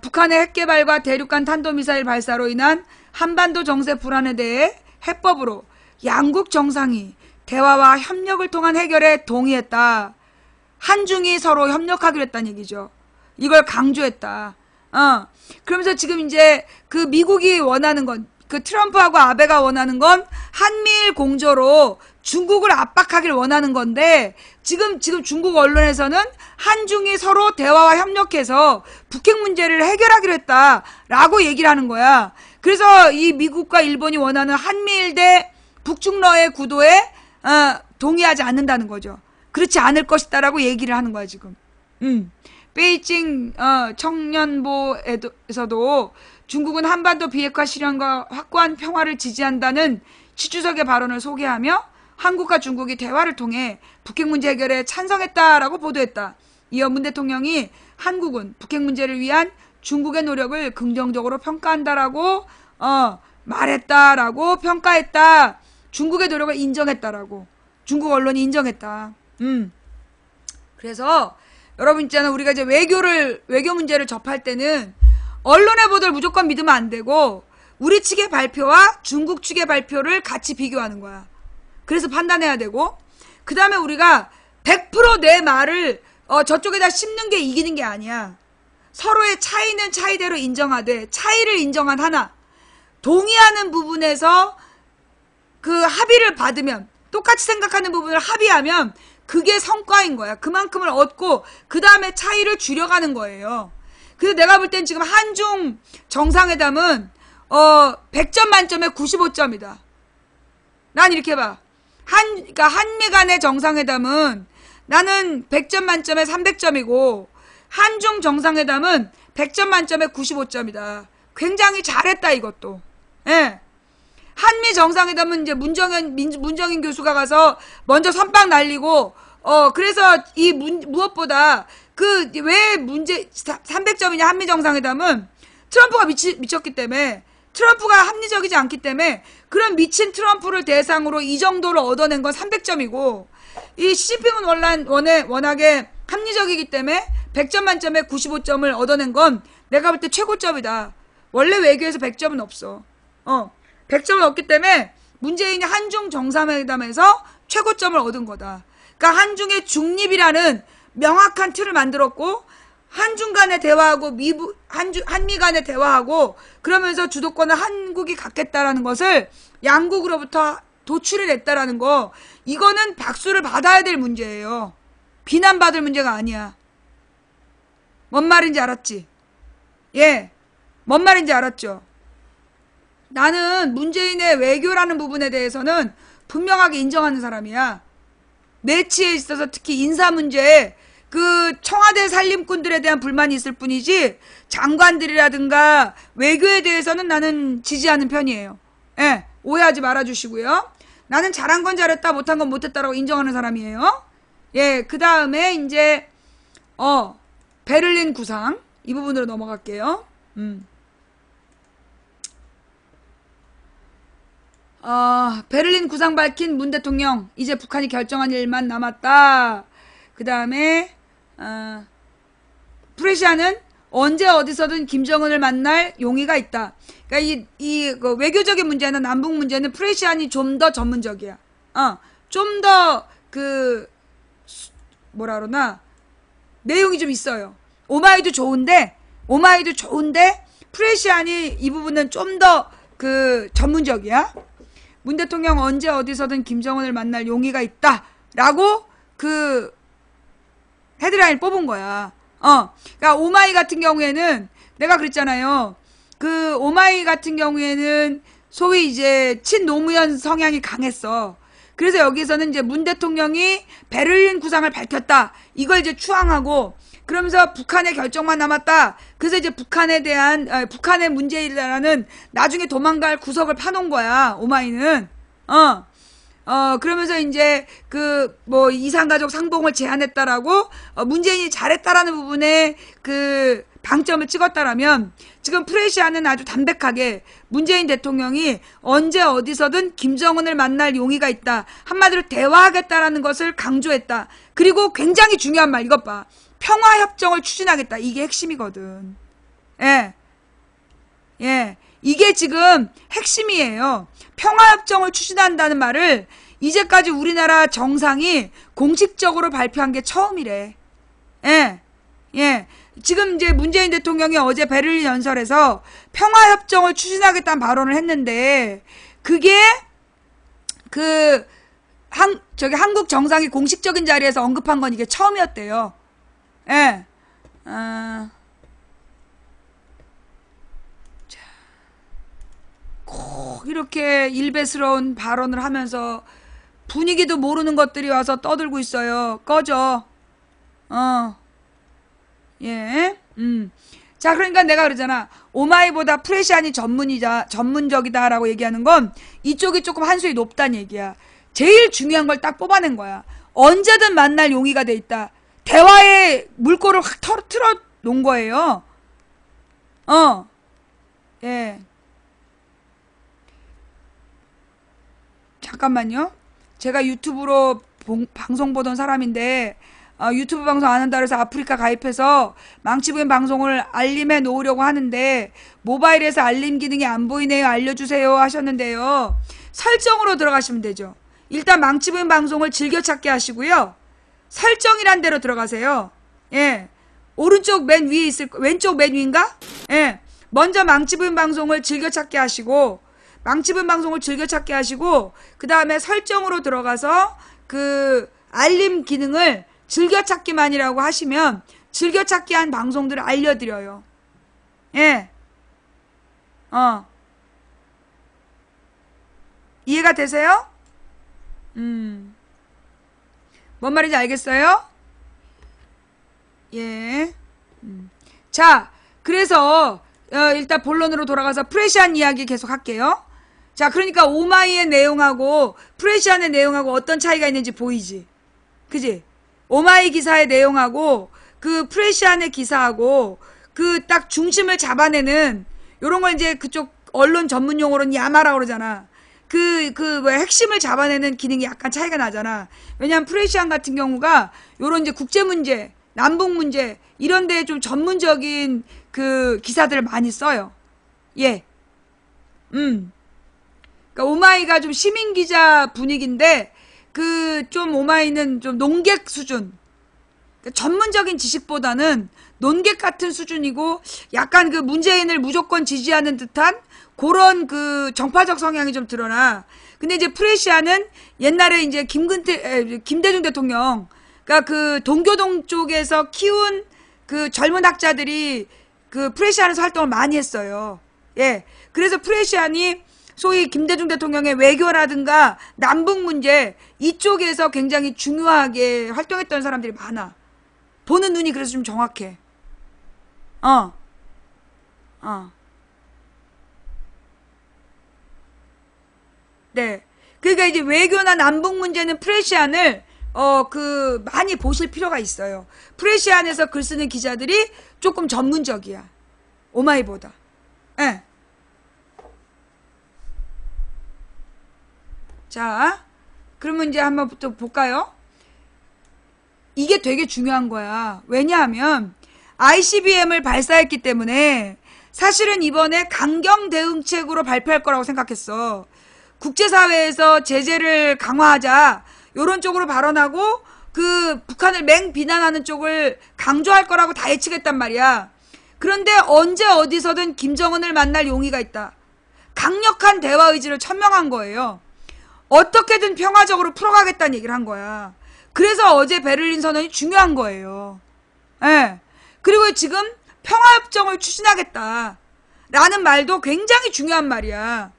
북한의 핵 개발과 대륙간 탄도미사일 발사로 인한 한반도 정세 불안에 대해 해법으로 양국 정상이 대화와 협력을 통한 해결에 동의했다. 한중이 서로 협력하기로 했다는 얘기죠. 이걸 강조했다. 그러면서 지금 이제 미국이 원하는 건, 트럼프하고 아베가 원하는 건 한미일 공조로 중국을 압박하길 원하는 건데, 지금 중국 언론에서는 한중이 서로 대화와 협력해서 북핵 문제를 해결하기로 했다라고 얘기를 하는 거야. 그래서 이 미국과 일본이 원하는 한미일 대 북중러의 구도에 동의하지 않는다는 거죠. 그렇지 않을 것이다라고 얘기를 하는 거야 지금. 베이징 청년보에서도 중국은 한반도 비핵화 실현과 확고한 평화를 지지한다는 시 주석의 발언을 소개하며 한국과 중국이 대화를 통해 북핵 문제 해결에 찬성했다라고 보도했다. 이어 문 대통령이 한국은 북핵 문제를 위한 중국의 노력을 긍정적으로 평가한다라고 말했다라고 평가했다. 중국의 노력을 인정했다라고. 중국 언론이 인정했다. 그래서 여러분 있잖아, 우리가 이제 외교 문제를 접할 때는 언론의 보도를 무조건 믿으면 안 되고 우리 측의 발표와 중국 측의 발표를 같이 비교하는 거야. 그래서 판단해야 되고, 그 다음에 우리가 100% 내 말을 저쪽에다 씹는 게 이기는 게 아니야. 서로의 차이는 차이대로 인정하되 차이를 인정한 하나, 동의하는 부분에서 합의를 받으면, 똑같이 생각하는 부분을 합의하면 그게 성과인 거야. 그만큼을 얻고 그 다음에 차이를 줄여가는 거예요. 그래서 내가 볼 땐 지금 한중 정상회담은 100점 만점에 95점이다. 난 이렇게 봐. 그러니까 한미 간의 정상회담은 나는 100점 만점에 300점이고 한중 정상회담은 100점 만점에 95점이다. 굉장히 잘했다 이것도. 예. 한미 정상회담은 이제 문정인 교수가 가서 먼저 선빵 날리고, 그래서 무엇보다 왜 문제 300점이냐 한미 정상회담은 트럼프가 미쳤기 때문에, 트럼프가 합리적이지 않기 때문에, 그런 미친 트럼프를 대상으로 이 정도를 얻어낸 건 300점이고, 이 시진핑은 워낙에 합리적이기 때문에 100점 만점에 95점을 얻어낸 건 내가 볼 때 최고점이다. 원래 외교에서 100점은 없어. 100점을 얻기 때문에 문재인이 한중 정상회담에서 최고점을 얻은 거다. 그러니까 한중의 중립이라는 명확한 틀을 만들었고, 한중 간에 대화하고 한미 간에 대화하고, 그러면서 주도권을 한국이 갖겠다라는 것을 양국으로부터 도출을 했다라는 거, 이거는 박수를 받아야 될 문제예요. 비난받을 문제가 아니야. 뭔 말인지 알았지? 예. 뭔 말인지 알았죠? 나는 문재인의 외교라는 부분에 대해서는 분명하게 인정하는 사람이야. 내치에 있어서 특히 인사 문제에 청와대 살림꾼들에 대한 불만이 있을 뿐이지, 장관들이라든가 외교에 대해서는 나는 지지하는 편이에요. 예, 오해하지 말아주시고요. 나는 잘한 건 잘했다, 못한 건 못했다라고 인정하는 사람이에요. 예, 그 다음에 이제 베를린 구상 이 부분으로 넘어갈게요. 베를린 구상 밝힌 문 대통령, 이제 북한이 결정한 일만 남았다. 그 다음에 프레시아는 언제 어디서든 김정은을 만날 용의가 있다. 그러니까 외교적인 문제나 남북 문제는 프레시안이 좀 더 전문적이야. 좀 더 뭐라 그러나 내용이 좀 있어요. 오마이도 좋은데 프레시안이 이 부분은 좀 더 전문적이야. 문 대통령 언제 어디서든 김정은을 만날 용의가 있다 라고 헤드라인을 뽑은 거야. 그러니까 오마이 같은 경우에는 내가 그랬잖아요. 오마이 같은 경우에는 소위 이제 친노무현 성향이 강했어. 그래서 여기서는 이제 문 대통령이 베를린 구상을 밝혔다, 이걸 이제 추앙하고, 그러면서 북한의 결정만 남았다. 그래서 이제 북한에 대한 북한의 문제라는 나중에 도망갈 구석을 파놓은 거야, 오마이는. 그러면서 이제 이산가족 상봉을 제안했다라고, 문재인이 잘했다라는 부분에 방점을 찍었다라면 지금 프레시아는 아주 담백하게 문재인 대통령이 언제 어디서든 김정은을 만날 용의가 있다. 한마디로 대화하겠다라는 것을 강조했다. 그리고 굉장히 중요한 말 이것 봐. 평화협정을 추진하겠다. 이게 핵심이거든. 예. 예. 이게 지금 핵심이에요. 평화협정을 추진한다는 말을 이제까지 우리나라 정상이 공식적으로 발표한 게 처음이래. 예. 예. 지금 이제 문재인 대통령이 어제 베를린 연설에서 평화협정을 추진하겠다는 발언을 했는데, 그게 한국 정상이 공식적인 자리에서 언급한 건 이게 처음이었대요. 예. 꼭 이렇게 일베스러운 발언을 하면서 분위기도 모르는 것들이 와서 떠들고 있어요. 꺼져. 예. 자, 그러니까 내가 그러잖아. 오마이보다 프레시안이 전문적이다라고 얘기하는 건 이쪽이 조금 한수위 높다는 얘기야. 제일 중요한 걸 딱 뽑아낸 거야. 언제든 만날 용의가 돼 있다. 대화의 물꼬를 확 틀어 놓은 거예요. 예. 잠깐만요. 제가 유튜브로 방송 보던 사람인데, 유튜브 방송 안 한다 그래서 아프리카 가입해서 망치부인 방송을 알림해 놓으려고 하는데 모바일에서 알림 기능이 안 보이네요. 알려주세요 하셨는데요. 설정으로 들어가시면 되죠. 일단 망치부인 방송을 즐겨찾기 하시고요. 설정이란 데로 들어가세요. 예. 오른쪽 맨 위에 왼쪽 맨 위인가? 예. 먼저 망치부인 방송을 즐겨찾기 하시고, 그 다음에 설정으로 들어가서 그 알림 기능을 즐겨찾기만이라고 하시면 즐겨찾기 한 방송들을 알려드려요. 예. 이해가 되세요? 뭔 말인지 알겠어요? 예. 자, 그래서 일단 본론으로 돌아가서 프레시안 이야기 계속 할게요. 자, 그러니까 오마이의 내용하고 프레시안의 내용하고 어떤 차이가 있는지 보이지? 그지? 오마이 기사의 내용하고 그 프레시안의 기사하고 그 딱 중심을 잡아내는 요런 걸 이제 그쪽 언론 전문 용어로는 야마라고 그러잖아. 핵심을 잡아내는 기능이 약간 차이가 나잖아. 왜냐면 프레시안 같은 경우가 요런 이제 국제 문제, 남북 문제 이런 데에 좀 전문적인 그 기사들을 많이 써요. 예. 그러니까 오마이가 좀 시민 기자 분위기인데 좀 오마이는 좀 논객 수준. 그러니까 전문적인 지식보다는 논객 같은 수준이고 약간 그 문재인을 무조건 지지하는 듯한 그런 그 정파적 성향이 좀 드러나. 근데 이제 프레시아는 옛날에 이제 김대중 대통령, 그러니까 그 동교동 쪽에서 키운 그 젊은 학자들이 그 프레시안에서 활동을 많이 했어요. 예. 그래서 프레시안이 소위 김대중 대통령의 외교라든가 남북 문제 이쪽에서 굉장히 중요하게 활동했던 사람들이 많아. 보는 눈이 그래서 좀 정확해. 네. 그러니까 이제 외교나 남북 문제는 프레시안을 많이 보실 필요가 있어요. 프레시안에서 글 쓰는 기자들이 조금 전문적이야. 오마이보다. 예. 자, 그러면 이제 한번 또 볼까요? 이게 되게 중요한 거야. 왜냐하면 ICBM을 발사했기 때문에 사실은 이번에 강경 대응책으로 발표할 거라고 생각했어. 국제사회에서 제재를 강화하자 요런 쪽으로 발언하고 그 북한을 맹비난하는 쪽을 강조할 거라고 다 예측했단 말이야. 그런데 언제 어디서든 김정은을 만날 용의가 있다. 강력한 대화 의지를 천명한 거예요. 어떻게든 평화적으로 풀어가겠다는 얘기를 한 거야. 그래서 어제 베를린 선언이 중요한 거예요. 예. 그리고 지금 평화협정을 추진하겠다 라는 말도 굉장히 중요한 말이야.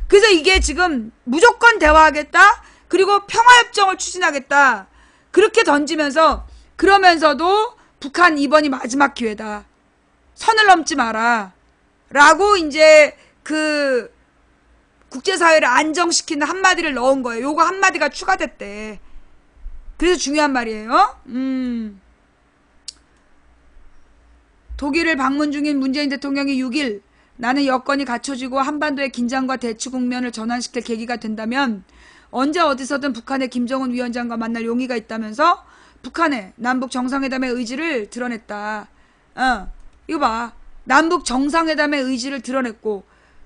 그래서 이게 지금 무조건 대화하겠다, 그리고 평화협정을 추진하겠다, 그렇게 던지면서, 그러면서도 북한 이번이 마지막 기회다, 선을 넘지 마라 라고 이제 그 국제사회를 안정시키는 한마디를 넣은 거예요. 요거 한마디가 추가됐대. 그래서 중요한 말이에요. 독일을 방문 중인 문재인 대통령이 6일 나는 여건이 갖춰지고 한반도의 긴장과 대치 국면을 전환시킬 계기가 된다면 언제 어디서든 북한의 김정은 위원장과 만날 용의가 있다면서 북한의 남북 정상회담의 의지를 드러냈다. 이거 봐. 남북 정상회담의 의지를 드러냈고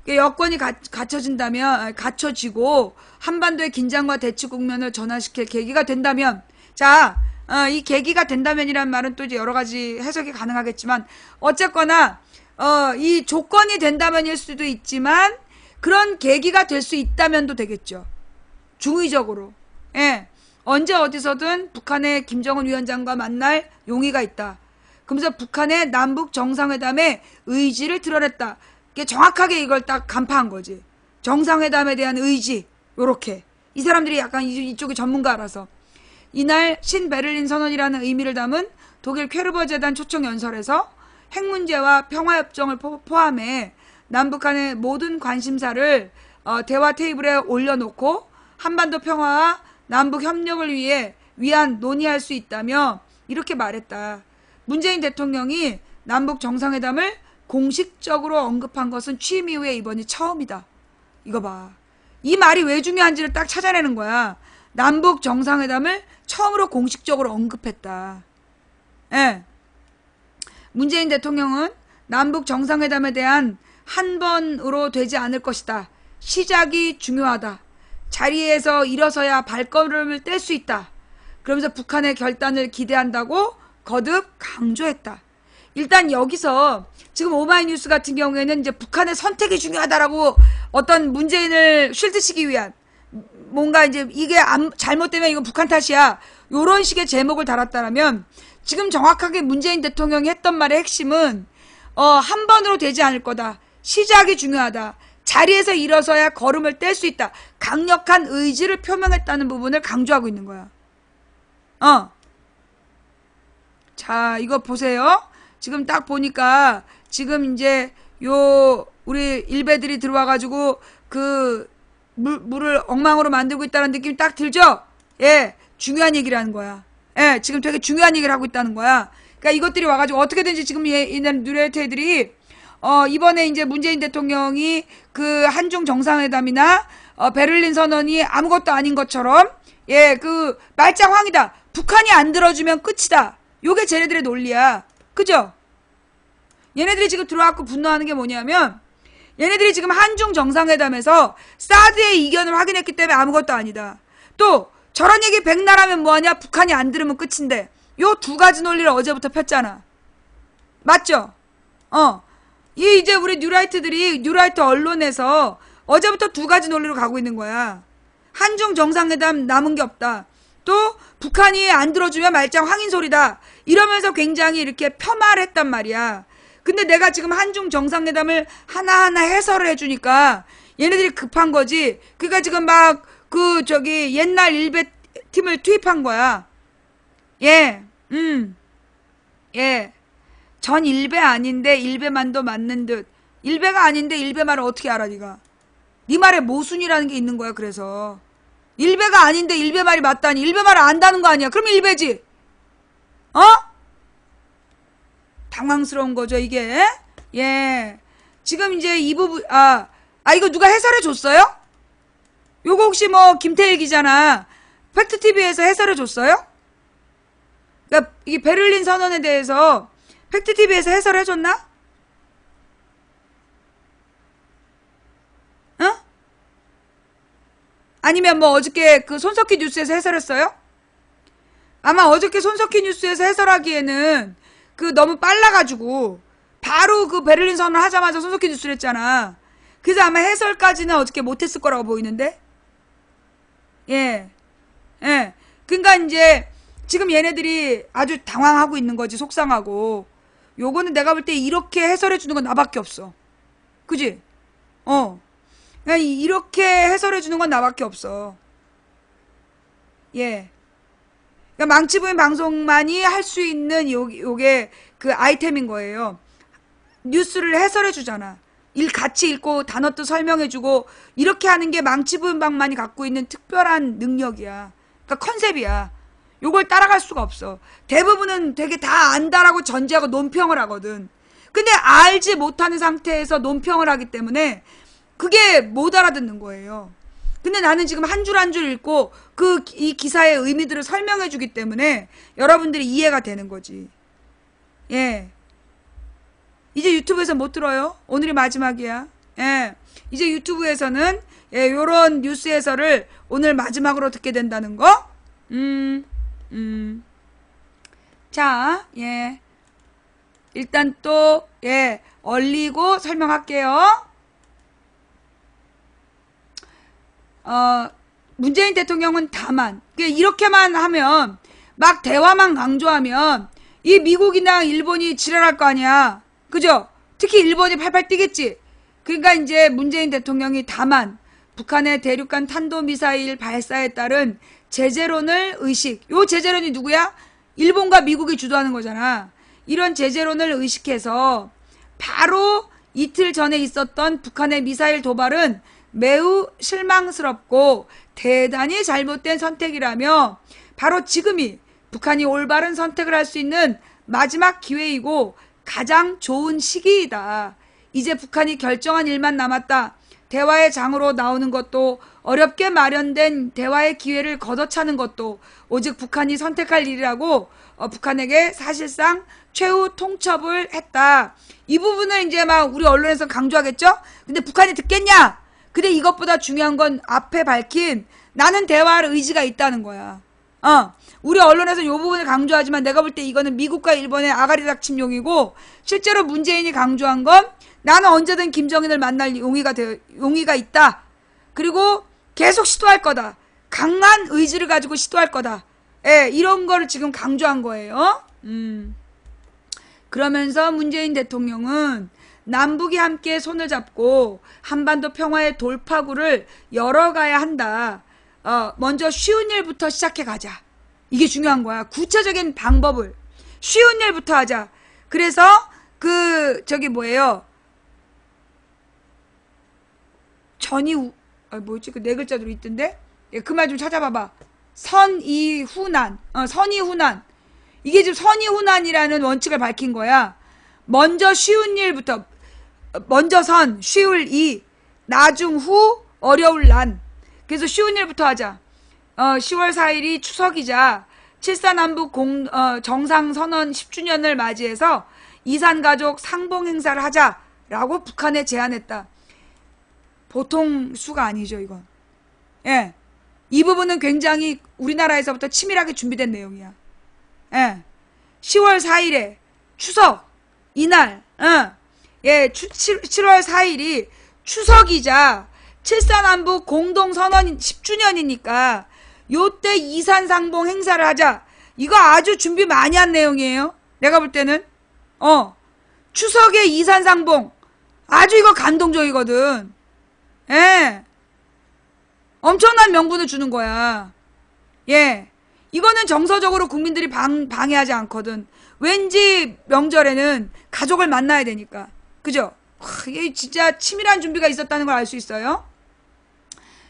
여건이 갖춰진다면 갖춰지고 한반도의 긴장과 대치 국면을 전환시킬 계기가 된다면 자, 이 계기가 된다면이란 말은 또 이제 여러 가지 해석이 가능하겠지만 어쨌거나 이 조건이 된다면일 수도 있지만 그런 계기가 될 수 있다면도 되겠죠. 중의적으로. 예. 언제 어디서든 북한의 김정은 위원장과 만날 용의가 있다. 그러면서 북한의 남북 정상회담의 의지를 드러냈다. 이게 정확하게 이걸 딱 간파한 거지. 정상회담에 대한 의지. 요렇게. 이 사람들이 약간 이쪽이 전문가라서. 이날 신베를린 선언이라는 의미를 담은 독일 퀘르버 재단 초청 연설에서 핵 문제와 평화협정을 포함해 남북한의 모든 관심사를 대화 테이블에 올려놓고 한반도 평화와 남북 협력을 위한 논의할 수 있다며 이렇게 말했다. 문재인 대통령이 남북 정상회담을 공식적으로 언급한 것은 취임 이후에 이번이 처음이다. 이거 봐. 이 말이 왜 중요한지를 딱 찾아내는 거야. 남북 정상회담을 처음으로 공식적으로 언급했다. 예. 문재인 대통령은 남북 정상회담에 대한 한 번으로 되지 않을 것이다. 시작이 중요하다. 자리에서 일어서야 발걸음을 뗄 수 있다. 그러면서 북한의 결단을 기대한다고 거듭 강조했다. 일단 여기서 지금 오마이뉴스 같은 경우에는 이제 북한의 선택이 중요하다라고 어떤 문재인을 쉴드시기 위한 뭔가 이제 이게 잘못되면 이건 북한 탓이야. 요런 식의 제목을 달았다라면 지금 정확하게 문재인 대통령이 했던 말의 핵심은 한 번으로 되지 않을 거다. 시작이 중요하다. 자리에서 일어서야 걸음을 뗄 수 있다. 강력한 의지를 표명했다는 부분을 강조하고 있는 거야. 자, 이거 보세요. 지금 딱 보니까 지금 이제 우리 일베들이 들어와가지고 물을 엉망으로 만들고 있다는 느낌이 딱 들죠? 예, 중요한 얘기를 하는 거야. 예, 지금 되게 중요한 얘기를 하고 있다는 거야. 그러니까 이것들이 와가지고 어떻게든지 지금 이날 누레테들이 이번에 이제 문재인 대통령이 그 한중 정상회담이나 베를린 선언이 아무것도 아닌 것처럼 말짱황이다. 북한이 안 들어주면 끝이다. 요게 쟤네들의 논리야. 그죠? 얘네들이 지금 들어와갖고 분노하는 게 뭐냐면 얘네들이 지금 한중 정상회담에서 사드의 이견을 확인했기 때문에 아무것도 아니다. 또 저런 얘기 백날 하면 뭐하냐? 북한이 안 들으면 끝인데 요 두 가지 논리를 어제부터 폈잖아. 맞죠? 이제 우리 뉴라이트 언론에서 어제부터 두 가지 논리로 가고 있는 거야. 한중 정상회담 남은 게 없다. 또 북한이 안 들어주면 말짱 황인소리다. 이러면서 굉장히 이렇게 폄하를 했단 말이야. 근데 내가 지금 한중 정상회담을 하나하나 해설을 해주니까 얘네들이 급한 거지. 그러니까 지금 막 옛날 일베 팀을 투입한 거야. 예. 전 일베 아닌데 일베만도 맞는 듯. 일베가 아닌데 일베 말을 어떻게 알아 네가? 네 말에 모순이라는 게 있는 거야. 그래서 일베가 아닌데 일베 말이 맞다니. 일베 말을 안다는 거 아니야. 그럼 일베지. 당황스러운 거죠 이게. 예. 지금 이제 이 부분 이거 누가 해설해 줬어요? 요거 혹시 뭐 김태일 기자나 팩트TV에서 해설해 줬어요? 그러니까 이 베를린 선언에 대해서 팩트TV에서 해설해 줬나? 아니면 뭐 어저께 그 손석희 뉴스에서 해설했어요? 아마 어저께 손석희 뉴스에서 해설하기에는 너무 빨라가지고 바로 베를린 선언을 하자마자 손석희 뉴스를 했잖아. 그래서 아마 해설까지는 어저께 못했을 거라고 보이는데. 예. 그러니까 이제 지금 얘네들이 아주 당황하고 있는 거지. 속상하고. 요거는 내가 볼 때 이렇게 해설해 주는 건 나밖에 없어. 그지? 그러니까 이렇게 해설해 주는 건 나밖에 없어. 예. 그러니까 망치부인 방송만이 할 수 있는 요게 그 아이템인 거예요. 뉴스를 해설해 주잖아. 같이 읽고 단어도 설명해 주고 이렇게 하는 게 망치부인 방만이 갖고 있는 특별한 능력이야. 그러니까 컨셉이야. 요걸 따라갈 수가 없어. 대부분은 되게 다 안다라고 전제하고 논평을 하거든. 근데 알지 못하는 상태에서 논평을 하기 때문에 그게 못 알아듣는 거예요. 근데 나는 지금 한 줄 한 줄 읽고 이 기사의 의미들을 설명해 주기 때문에 여러분들이 이해가 되는 거지. 예. 이제 유튜브에서 못 들어요. 오늘이 마지막이야. 예. 이제 유튜브에서는 예, 요런 뉴스 해설을 오늘 마지막으로 듣게 된다는 거. 자, 예. 일단 또, 예, 얼리고 설명할게요. 문재인 대통령은 다만, 이렇게만 하면, 막 대화만 강조하면, 이 미국이나 일본이 지랄할 거 아니야. 그죠? 특히 일본이 팔팔 뛰겠지. 그러니까 이제 문재인 대통령이 다만, 북한의 대륙간 탄도미사일 발사에 따른 제재론을 의식. 요 제재론이 누구야? 일본과 미국이 주도하는 거잖아. 이런 제재론을 의식해서 바로 이틀 전에 있었던 북한의 미사일 도발은 매우 실망스럽고 대단히 잘못된 선택이라며 바로 지금이 북한이 올바른 선택을 할 수 있는 마지막 기회이고 가장 좋은 시기이다. 이제 북한이 결정한 일만 남았다. 대화의 장으로 나오는 것도 어렵게 마련된 대화의 기회를 걷어차는 것도 오직 북한이 선택할 일이라고 북한에게 사실상 최후 통첩을 했다. 이 부분을 이제 막 우리 언론에서 강조하겠죠? 근데 북한이 듣겠냐? 근데 이것보다 중요한 건 앞에 밝힌 나는 대화할 의지가 있다는 거야. 우리 언론에서 이 부분을 강조하지만 내가 볼 때 이거는 미국과 일본의 아가리 닥침용이고 실제로 문재인이 강조한 건 나는 언제든 김정은을 만날 용의가 있다. 그리고 계속 시도할 거다. 강한 의지를 가지고 시도할 거다. 예, 이런 거를 지금 강조한 거예요. 그러면서 문재인 대통령은 남북이 함께 손을 잡고 한반도 평화의 돌파구를 열어가야 한다. 먼저 쉬운 일부터 시작해 가자. 이게 중요한 거야. 구체적인 방법을 쉬운 일부터 하자. 그래서 뭐지? 그 네 글자로 있던데? 예, 그 말 좀 찾아봐봐. 선의후난. 선의후난. 이게 지금 선의후난이라는 원칙을 밝힌 거야. 먼저 쉬운 일부터, 먼저 쉬울 이, 나중 후, 어려울 난. 그래서 쉬운 일부터 하자. 10월 4일이 추석이자 7.4남북 정상선언 10주년을 맞이해서 이산가족 상봉 행사를 하자라고 북한에 제안했다. 보통 수가 아니죠, 이건. 예. 이 부분은 굉장히 우리나라에서부터 치밀하게 준비된 내용이야. 예. 10월 4일에 추석 이날 7월 4일이 추석이자 7.4남북 공동선언 10주년이니까 요때 이산상봉 행사를 하자. 이거 아주 준비 많이 한 내용이에요. 내가 볼 때는 추석에 이산상봉 아주 이거 감동적이거든. 예. 엄청난 명분을 주는 거야. 예. 이거는 정서적으로 국민들이 방해하지 않거든. 왠지 명절에는 가족을 만나야 되니까. 그죠? 이게 진짜 치밀한 준비가 있었다는 걸 알 수 있어요.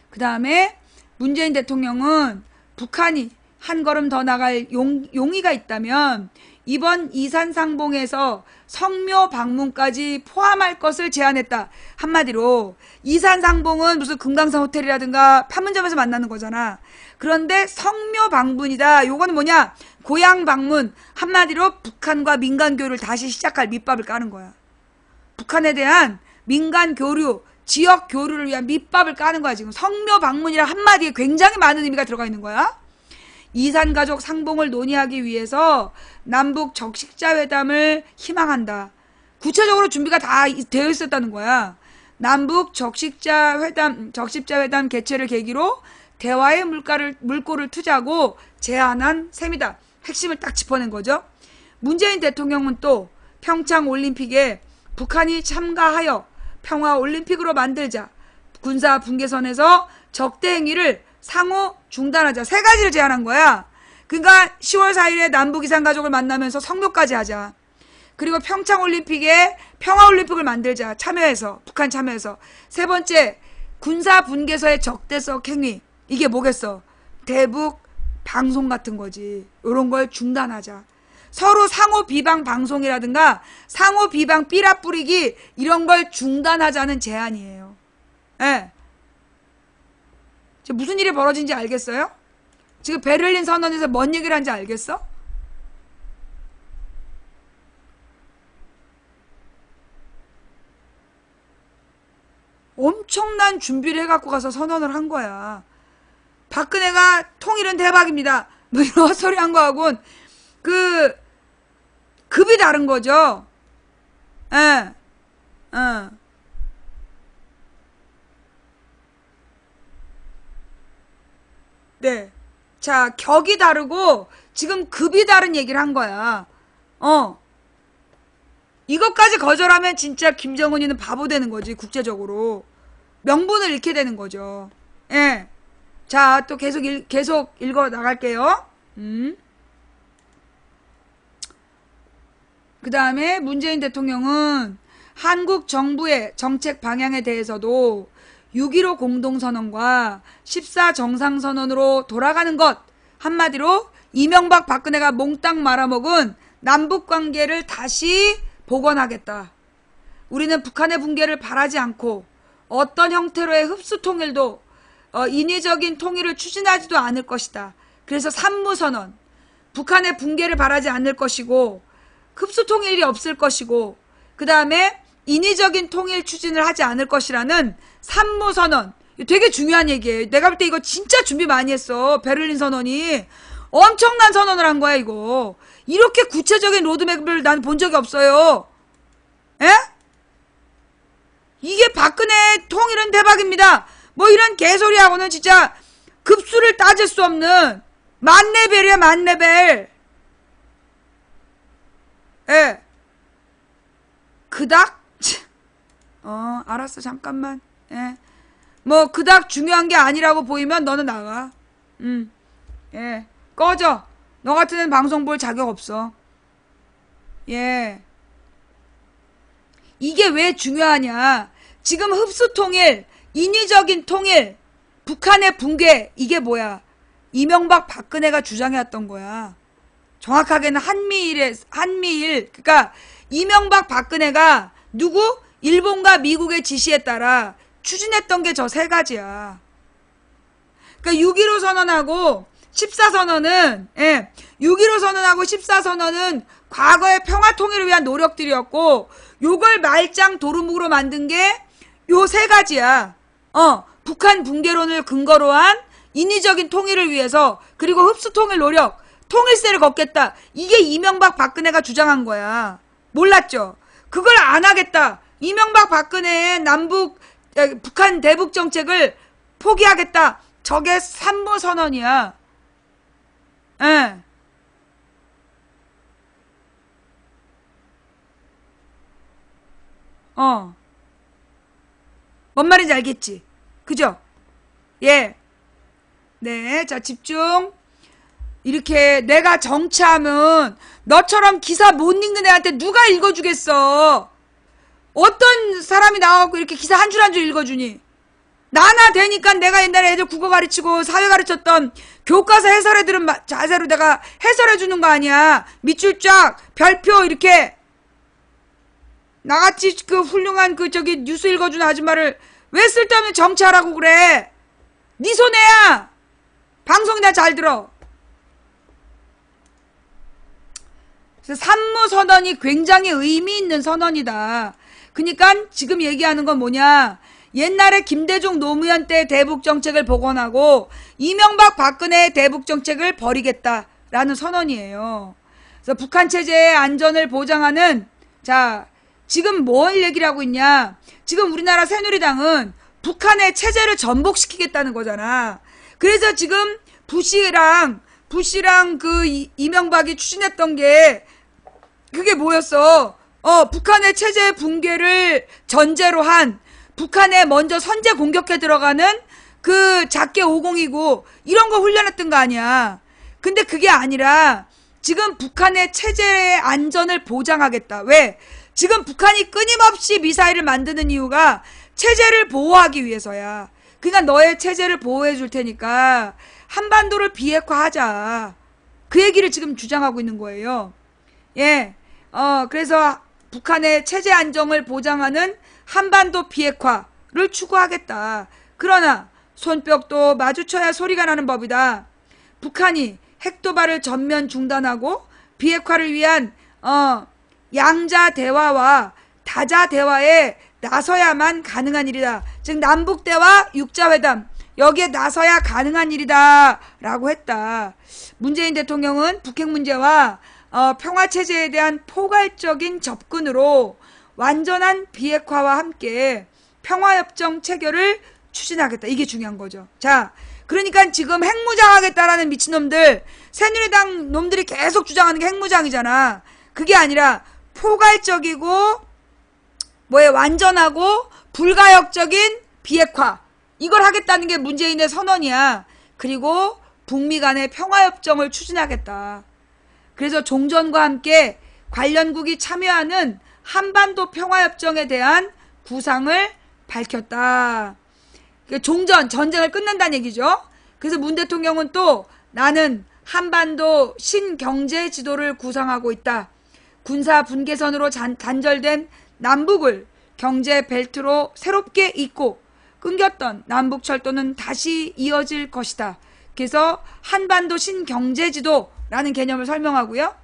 그 다음에 문재인 대통령은 북한이 한 걸음 더 나갈 용의가 있다면 이번 이산상봉에서 성묘 방문까지 포함할 것을 제안했다. 한마디로 이산상봉은 무슨 금강산 호텔이라든가 판문점에서 만나는 거잖아. 그런데 성묘 방문이다. 요거는 뭐냐? 고향 방문. 한마디로 북한과 민간 교류를 다시 시작할 밑밥을 까는 거야. 북한에 대한 민간 교류, 지역 교류를 위한 밑밥을 까는 거야. 지금 성묘 방문이라 한마디에 굉장히 많은 의미가 들어가 있는 거야. 이산가족 상봉을 논의하기 위해서 남북 적십자회담을 희망한다. 구체적으로 준비가 다 되어 있었다는 거야. 남북 적십자회담 개최를 계기로 대화의 물꼬를 트자고 제안한 셈이다. 핵심을 딱 짚어낸 거죠. 문재인 대통령은 또 평창올림픽에 북한이 참가하여 평화올림픽으로 만들자. 군사 분계선에서 적대 행위를 상호 중단하자. 세 가지를 제안한 거야. 그러니까 10월 4일에 남북 이산가족을 만나면서 성묘까지 하자. 그리고 평창올림픽에 평화올림픽을 만들자. 참여해서. 북한 참여해서. 세 번째, 군사 분계선의 적대적 행위. 이게 뭐겠어? 대북 방송 같은 거지. 요런 걸 중단하자. 서로 상호 비방 방송이라든가 상호 비방 삐라 뿌리기 이런 걸 중단하자는 제안이에요. 예. 지금 무슨 일이 벌어진지 알겠어요? 지금 베를린 선언에서 뭔 얘기를 한지 알겠어? 엄청난 준비를 해갖고 가서 선언을 한 거야. 박근혜가 통일은 대박입니다. 뭐 이런 헛소리 한 거하고는 급이 다른 거죠. 예. 네. 자, 격이 다르고 지금 급이 다른 얘기를 한 거야. 이것까지 거절하면 진짜 김정은이는 바보 되는 거지, 국제적으로. 명분을 잃게 되는 거죠. 예. 자, 또 계속 읽어 나갈게요. 그 다음에 문재인 대통령은 한국 정부의 정책 방향에 대해서도 6.15 공동선언과 14 정상선언으로 돌아가는 것, 한마디로 이명박 박근혜가 몽땅 말아먹은 남북관계를 다시 복원하겠다. 우리는 북한의 붕괴를 바라지 않고 어떤 형태로의 흡수통일도 인위적인 통일을 추진하지도 않을 것이다. 그래서 산무선언, 북한의 붕괴를 바라지 않을 것이고 흡수통일이 없을 것이고 그 다음에 인위적인 통일 추진을 하지 않을 것이라는 산무선언. 되게 중요한 얘기예요. 내가 볼 때 이거 진짜 준비 많이 했어. 베를린 선언이 엄청난 선언을 한 거야 이거. 이렇게 구체적인 로드맵을 난 본 적이 없어요. 에? 이게 박근혜 통일은 대박입니다. 뭐 이런 개소리하고는 진짜 급수를 따질 수 없는 만레벨이야 만레벨. 예. 그닥? 알았어 잠깐만. 예. 뭐 그닥 중요한 게 아니라고 보이면 너는 나가. 예. 꺼져. 너 같은 애는 방송 볼 자격 없어. 예. 이게 왜 중요하냐. 지금 흡수통일, 인위적인 통일, 북한의 붕괴, 이게 뭐야. 이명박 박근혜가 주장해왔던 거야. 정확하게는 한미일, 그러니까 이명박 박근혜가 누구? 일본과 미국의 지시에 따라 추진했던 게 저 세 가지야. 그러니까 6.15 선언하고 14선언은, 예, 6.15 선언하고 14선언은 과거의 평화통일을 위한 노력들이었고, 요걸 말짱 도루묵으로 만든 게 요 세 가지야. 북한 붕괴론을 근거로 한 인위적인 통일을 위해서, 그리고 흡수통일 노력, 통일세를 걷겠다. 이게 이명박 박근혜가 주장한 거야. 몰랐죠? 그걸 안 하겠다. 이명박 박근혜의 북한 대북 정책을 포기하겠다. 저게 산무선언이야. 예. 뭔 말인지 알겠지? 그죠? 예. 네, 자, 집중. 이렇게 내가 정치하면 너처럼 기사 못 읽는 애한테 누가 읽어주겠어? 어떤 사람이 나와갖고 이렇게 기사 한 줄 한 줄 읽어주니? 나나 되니까 내가 옛날에 애들 국어 가르치고 사회 가르쳤던 교과서 해설해 들은 자세로 내가 해설해 주는 거 아니야. 밑줄 쫙, 별표 이렇게. 나같이 그 훌륭한 뉴스 읽어주는 아줌마를 왜 쓸데없는 정치하라고 그래? 네 손해야. 방송이나 잘 들어. 그래서 산무선언이 굉장히 의미 있는 선언이다. 그러니까 지금 얘기하는 건 뭐냐. 옛날에 김대중 노무현 때 대북정책을 복원하고 이명박 박근혜의 대북정책을 버리겠다라는 선언이에요. 그래서 북한 체제의 안전을 보장하는, 자, 지금 뭘 얘기를 하고 있냐. 지금 우리나라 새누리당은 북한의 체제를 전복시키겠다는 거잖아. 그래서 지금 부시랑 이명박이 추진했던 게 그게 뭐였어? 북한의 체제 붕괴를 전제로 한, 북한에 먼저 선제 공격해 들어가는 그 작게 502고 이런 거 훈련했던 거 아니야. 근데 그게 아니라 지금 북한의 체제의 안전을 보장하겠다. 왜? 지금 북한이 끊임없이 미사일을 만드는 이유가 체제를 보호하기 위해서야. 그러니까 너의 체제를 보호해 줄 테니까 한반도를 비핵화하자. 그 얘기를 지금 주장하고 있는 거예요. 예, 그래서 북한의 체제 안정을 보장하는 한반도 비핵화를 추구하겠다. 그러나 손뼉도 마주쳐야 소리가 나는 법이다. 북한이 핵도발을 전면 중단하고 비핵화를 위한 양자 대화와 다자 대화에 나서야만 가능한 일이다. 즉 남북 대화, 육자 회담 여기에 나서야 가능한 일이다 라고 했다. 문재인 대통령은 북핵 문제와 평화체제에 대한 포괄적인 접근으로 완전한 비핵화와 함께 평화협정 체결을 추진하겠다. 이게 중요한 거죠. 자, 그러니까 지금 핵무장하겠다라는 미친놈들, 새누리당 놈들이 계속 주장하는 게 핵무장이잖아. 그게 아니라 포괄적이고 완전하고 불가역적인 비핵화, 이걸 하겠다는 게 문재인의 선언이야. 그리고 북미 간의 평화협정을 추진하겠다. 그래서 종전과 함께 관련국이 참여하는 한반도 평화협정에 대한 구상을 밝혔다. 전쟁을 끝낸다는 얘기죠. 그래서 문 대통령은 또 나는 한반도 신경제 지도를 구상하고 있다. 군사 분계선으로 단절된 남북을 경제 벨트로 새롭게 잇고 끊겼던 남북철도는 다시 이어질 것이다. 그래서 한반도 신경제지도라는 개념을 설명하고요.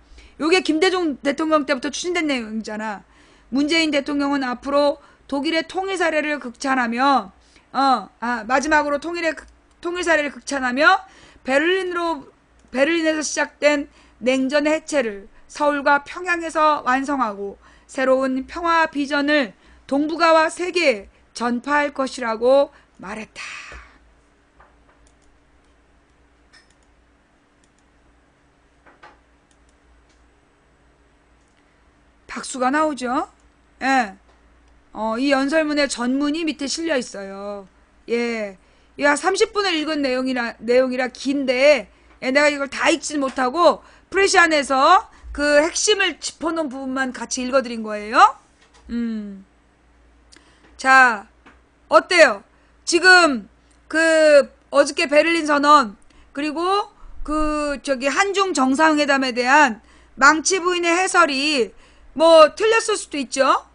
요게 김대중 대통령 때부터 추진된 내용이잖아. 문재인 대통령은 앞으로 독일의 통일 사례를 극찬하며 마지막으로 통일 사례를 극찬하며 베를린에서 시작된 냉전의 해체를 서울과 평양에서 완성하고 새로운 평화 비전을 동북아와 세계에 전파할 것이라고 말했다. 박수가 나오죠. 예. 이 연설문의 전문이 밑에 실려 있어요. 예. 야, 30분을 읽은 내용이라 긴데, 예, 내가 이걸 다 읽지 못하고, 프레시안에서 그 핵심을 짚어놓은 부분만 같이 읽어드린 거예요. 자, 어때요? 지금, 어저께 베를린 선언, 그리고 한중 정상회담에 대한 망치 부인의 해설이 틀렸을 수도 있죠?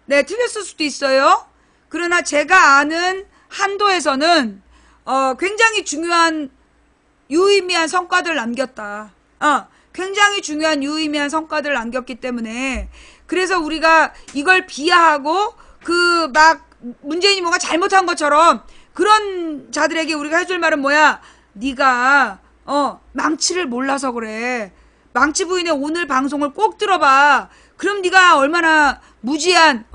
네, 틀렸을 수도 있어요. 그러나 제가 아는 한도에서는, 굉장히 중요한, 유의미한 성과들을 남겼다. 굉장히 중요한 유의미한 성과들을 남겼기 때문에, 그래서 우리가 이걸 비하하고, 문재인이 뭔가 잘못한 것처럼, 그런 자들에게 우리가 해줄 말은 뭐야? 네가 망치를 몰라서 그래. 망치 부인의 오늘 방송을 꼭 들어봐. 그럼 네가 얼마나 무지한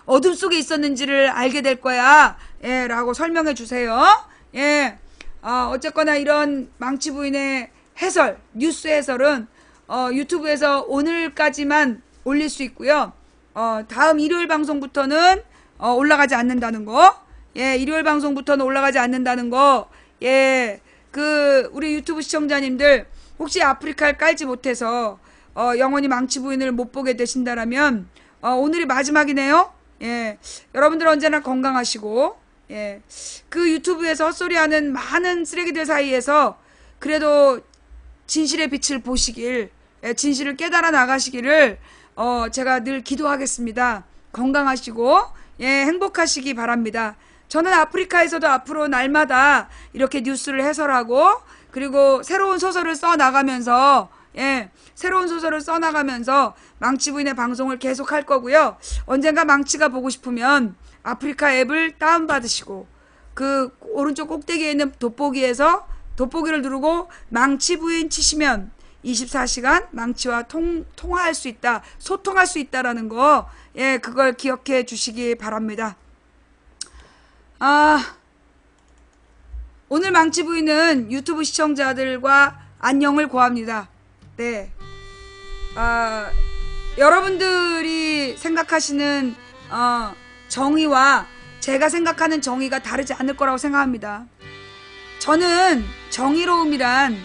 어둠 속에 있었는지를 알게 될 거야. 예, 라고 설명해 주세요. 예. 어쨌거나 이런 망치 부인의 해설, 뉴스 해설은 유튜브에서 오늘까지만 올릴 수 있고요. 다음 일요일 방송부터는 올라가지 않는다는 거. 예, 일요일 방송부터는 올라가지 않는다는 거. 예, 우리 유튜브 시청자님들, 혹시 아프리카를 깔지 못해서, 영원히 망치 부인을 못 보게 되신다라면, 오늘이 마지막이네요. 예, 여러분들 언제나 건강하시고, 예, 유튜브에서 헛소리하는 많은 쓰레기들 사이에서, 그래도 진실의 빛을 보시길, 예, 진실을 깨달아 나가시기를, 제가 늘 기도하겠습니다. 건강하시고, 예, 행복하시기 바랍니다. 저는 아프리카에서도 앞으로 날마다 이렇게 뉴스를 해설하고, 그리고 새로운 소설을 써나가면서, 예, 새로운 소설을 써나가면서 망치 부인의 방송을 계속 할 거고요. 언젠가 망치가 보고 싶으면 아프리카 앱을 다운받으시고, 오른쪽 꼭대기에 있는 돋보기를 누르고 망치 부인 치시면 24시간 망치와 통화할 수 있다, 소통할 수 있다라는 거, 예, 그걸 기억해 주시기 바랍니다. 오늘 망치 부인은 유튜브 시청자들과 안녕을 고합니다. 네. 여러분들이 생각하시는, 정의와 제가 생각하는 정의가 다르지 않을 거라고 생각합니다. 저는 정의로움이란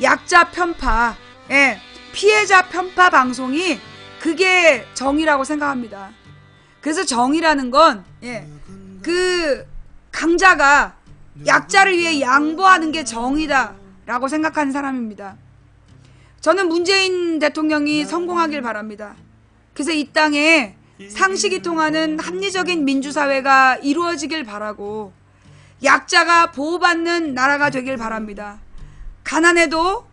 약자 편파, 예, 피해자 편파 방송이 그게 정의라고 생각합니다. 그래서 정의라는 건, 예, 강자가 약자를 위해 양보하는 게 정의다 라고 생각하는 사람입니다. 저는 문재인 대통령이 성공하길 바랍니다. 그래서 이 땅에 상식이 통하는 합리적인 민주사회가 이루어지길 바라고 약자가 보호받는 나라가 되길 바랍니다. 가난해도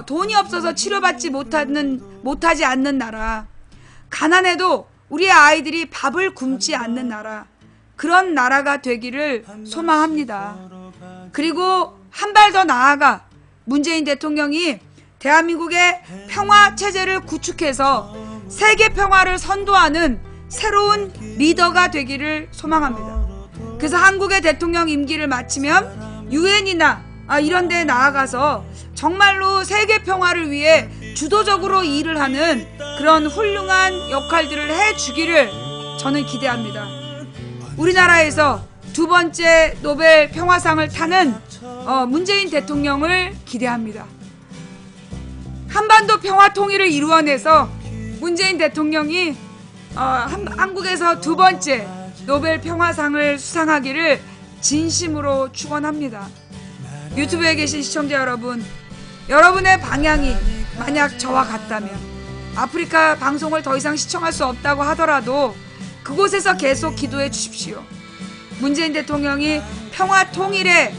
돈이 없어서 치료받지 못하지 않는 나라, 가난해도 우리의 아이들이 밥을 굶지 않는 나라, 그런 나라가 되기를 소망합니다. 그리고 한 발 더 나아가 문재인 대통령이 대한민국의 평화 체제를 구축해서 세계 평화를 선도하는 새로운 리더가 되기를 소망합니다. 그래서 한국의 대통령 임기를 마치면 유엔이나 이런 데에 나아가서 정말로 세계 평화를 위해 주도적으로 일을 하는 그런 훌륭한 역할들을 해주기를 저는 기대합니다. 우리나라에서 두 번째 노벨 평화상을 타는 문재인 대통령을 기대합니다. 한반도 평화 통일을 이루어내서 문재인 대통령이 한국에서 두 번째 노벨 평화상을 수상하기를 진심으로 축원합니다. 유튜브에 계신 시청자 여러분, 여러분의 방향이 만약 저와 같다면 아프리카 방송을 더 이상 시청할 수 없다고 하더라도 그곳에서 계속 기도해 주십시오. 문재인 대통령이 평화 통일의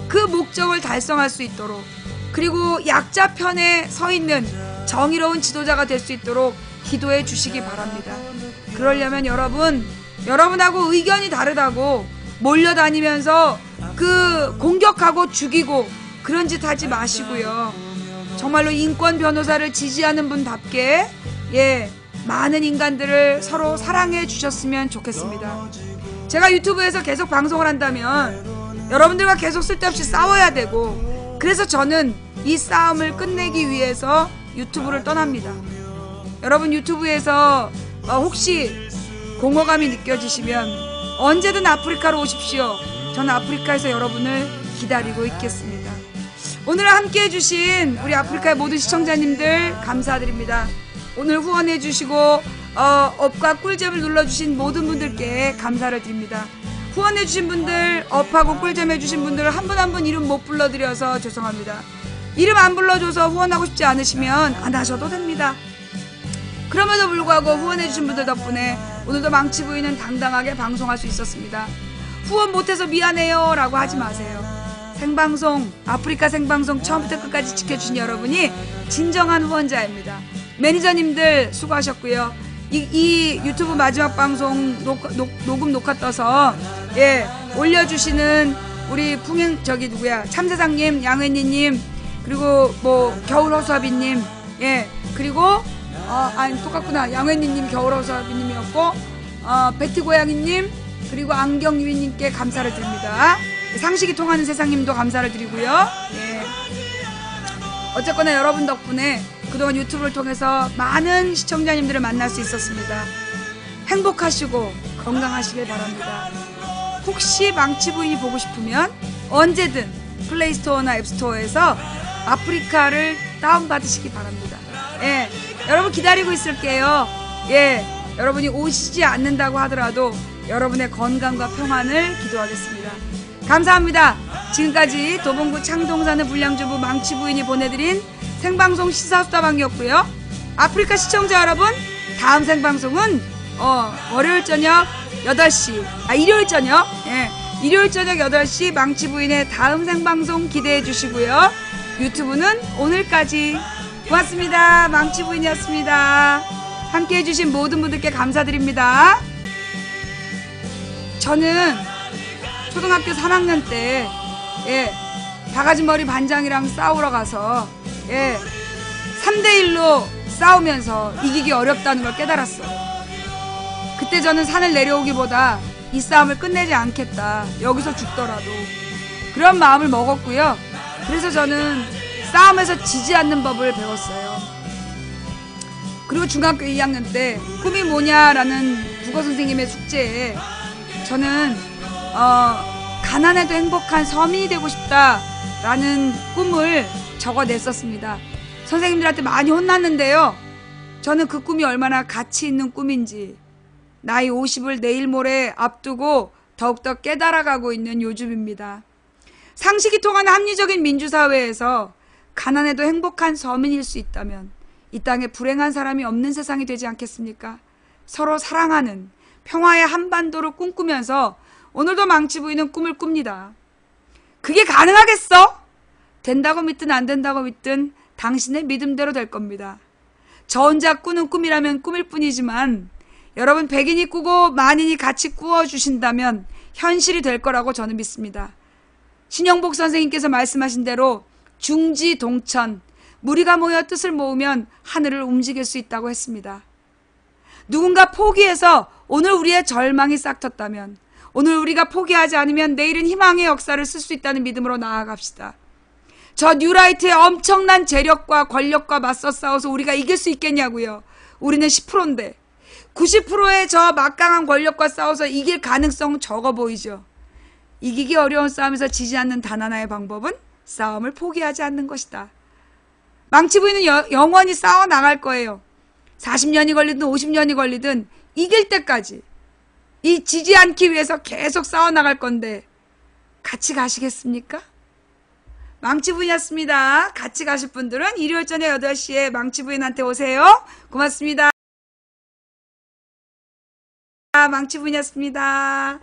그 목적을 달성할 수 있도록, 그리고 약자 편에 서 있는 정의로운 지도자가 될 수 있도록 기도해 주시기 바랍니다. 그러려면 여러분하고 의견이 다르다고 몰려다니면서 그 공격하고 죽이고 그런 짓 하지 마시고요. 정말로 인권 변호사를 지지하는 분답게 많은 인간들을 서로 사랑해 주셨으면 좋겠습니다. 제가 유튜브에서 계속 방송을 한다면 여러분들과 계속 쓸데없이 싸워야 되고, 그래서 저는 이 싸움을 끝내기 위해서 유튜브를 떠납니다. 여러분 유튜브에서 혹시 공허감이 느껴지시면 언제든 아프리카로 오십시오. 저는 아프리카에서 여러분을 기다리고 있겠습니다. 오늘 함께 해주신 우리 아프리카의 모든 시청자님들 감사드립니다. 오늘 후원해주시고 업과 꿀잼을 눌러주신 모든 분들께 감사를 드립니다. 후원해주신 분들, 업하고 꿀잼 해주신 분들 한 분 한 분 이름 못 불러드려서 죄송합니다. 이름 안 불러줘서 후원하고 싶지 않으시면 안 하셔도 됩니다. 그럼에도 불구하고 후원해주신 분들 덕분에 오늘도 망치부인은 당당하게 방송할 수 있었습니다. 후원 못해서 미안해요 라고 하지 마세요. 생방송, 아프리카 생방송 처음부터 끝까지 지켜주신 여러분이 진정한 후원자입니다. 매니저님들 수고하셨고요. 이 유튜브 마지막 방송 녹음 녹화 떠서 올려주시는 우리 참세상님, 양회니님, 그리고 겨울호수아비님, 그리고 똑같구나. 양회니님, 겨울호수아비님이었고 베티고양이님, 그리고 안경유인님께 감사를 드립니다. 상식이 통하는 세상님도 감사를 드리고요. 어쨌거나 여러분 덕분에 그동안 유튜브를 통해서 많은 시청자님들을 만날 수 있었습니다. 행복하시고 건강하시길 바랍니다. 혹시 망치부인이 보고 싶으면 언제든 플레이스토어나 앱스토어에서 아프리카를 다운받으시기 바랍니다. 여러분 기다리고 있을게요. 여러분이 오시지 않는다고 하더라도 여러분의 건강과 평안을 기도하겠습니다. 감사합니다. 지금까지 도봉구 창동사는 불량주부 망치부인이 보내드린 생방송 시사수다방이었고요. 아프리카 시청자 여러분, 다음 생방송은 월요일 저녁 8시 일요일 저녁 일요일 저녁 8시 망치부인의 다음 생방송 기대해 주시고요. 유튜브는 오늘까지. 고맙습니다. 망치부인이었습니다. 함께 해주신 모든 분들께 감사드립니다. 저는 초등학교 3학년 때 바가지머리 반장이랑 싸우러 가서 3대1로 싸우면서 이기기 어렵다는 걸 깨달았어요. 그때 저는 산을 내려오기보다 이 싸움을 끝내지 않겠다. 여기서 죽더라도. 그런 마음을 먹었고요. 그래서 저는 싸움에서 지지 않는 법을 배웠어요. 그리고 중학교 2학년 때 꿈이 뭐냐라는 국어 선생님의 숙제에 저는 가난해도 행복한 서민이 되고 싶다라는 꿈을 적어냈었습니다. 선생님들한테 많이 혼났는데요. 저는 그 꿈이 얼마나 가치 있는 꿈인지 나이 50을 내일 모레 앞두고 더욱더 깨달아가고 있는 요즘입니다. 상식이 통하는 합리적인 민주사회에서 가난해도 행복한 서민일 수 있다면 이 땅에 불행한 사람이 없는 세상이 되지 않겠습니까? 서로 사랑하는 평화의 한반도를 꿈꾸면서 오늘도 망치 부인은 꿈을 꿉니다. 그게 가능하겠어? 된다고 믿든 안 된다고 믿든 당신의 믿음대로 될 겁니다. 저 혼자 꾸는 꿈이라면 꿈일 뿐이지만 여러분 백인이 꾸고 만인이 같이 꾸어주신다면 현실이 될 거라고 저는 믿습니다. 신영복 선생님께서 말씀하신 대로 중지동천, 무리가 모여 뜻을 모으면 하늘을 움직일 수 있다고 했습니다. 누군가 포기해서 오늘 우리의 절망이 싹텄다면, 오늘 우리가 포기하지 않으면 내일은 희망의 역사를 쓸 수 있다는 믿음으로 나아갑시다. 저 뉴라이트의 엄청난 재력과 권력과 맞서 싸워서 우리가 이길 수 있겠냐고요. 우리는 10%인데 90%의 저 막강한 권력과 싸워서 이길 가능성 적어 보이죠. 이기기 어려운 싸움에서 지지 않는 단 하나의 방법은 싸움을 포기하지 않는 것이다. 망치 부인은 영원히 싸워 나갈 거예요. 40년이 걸리든 50년이 걸리든 이길 때까지 이 지지 않기 위해서 계속 싸워 나갈 건데 같이 가시겠습니까? 망치 부인이었습니다. 같이 가실 분들은 일요일 저녁 8시에 망치 부인한테 오세요. 고맙습니다. 망치 부인이었습니다.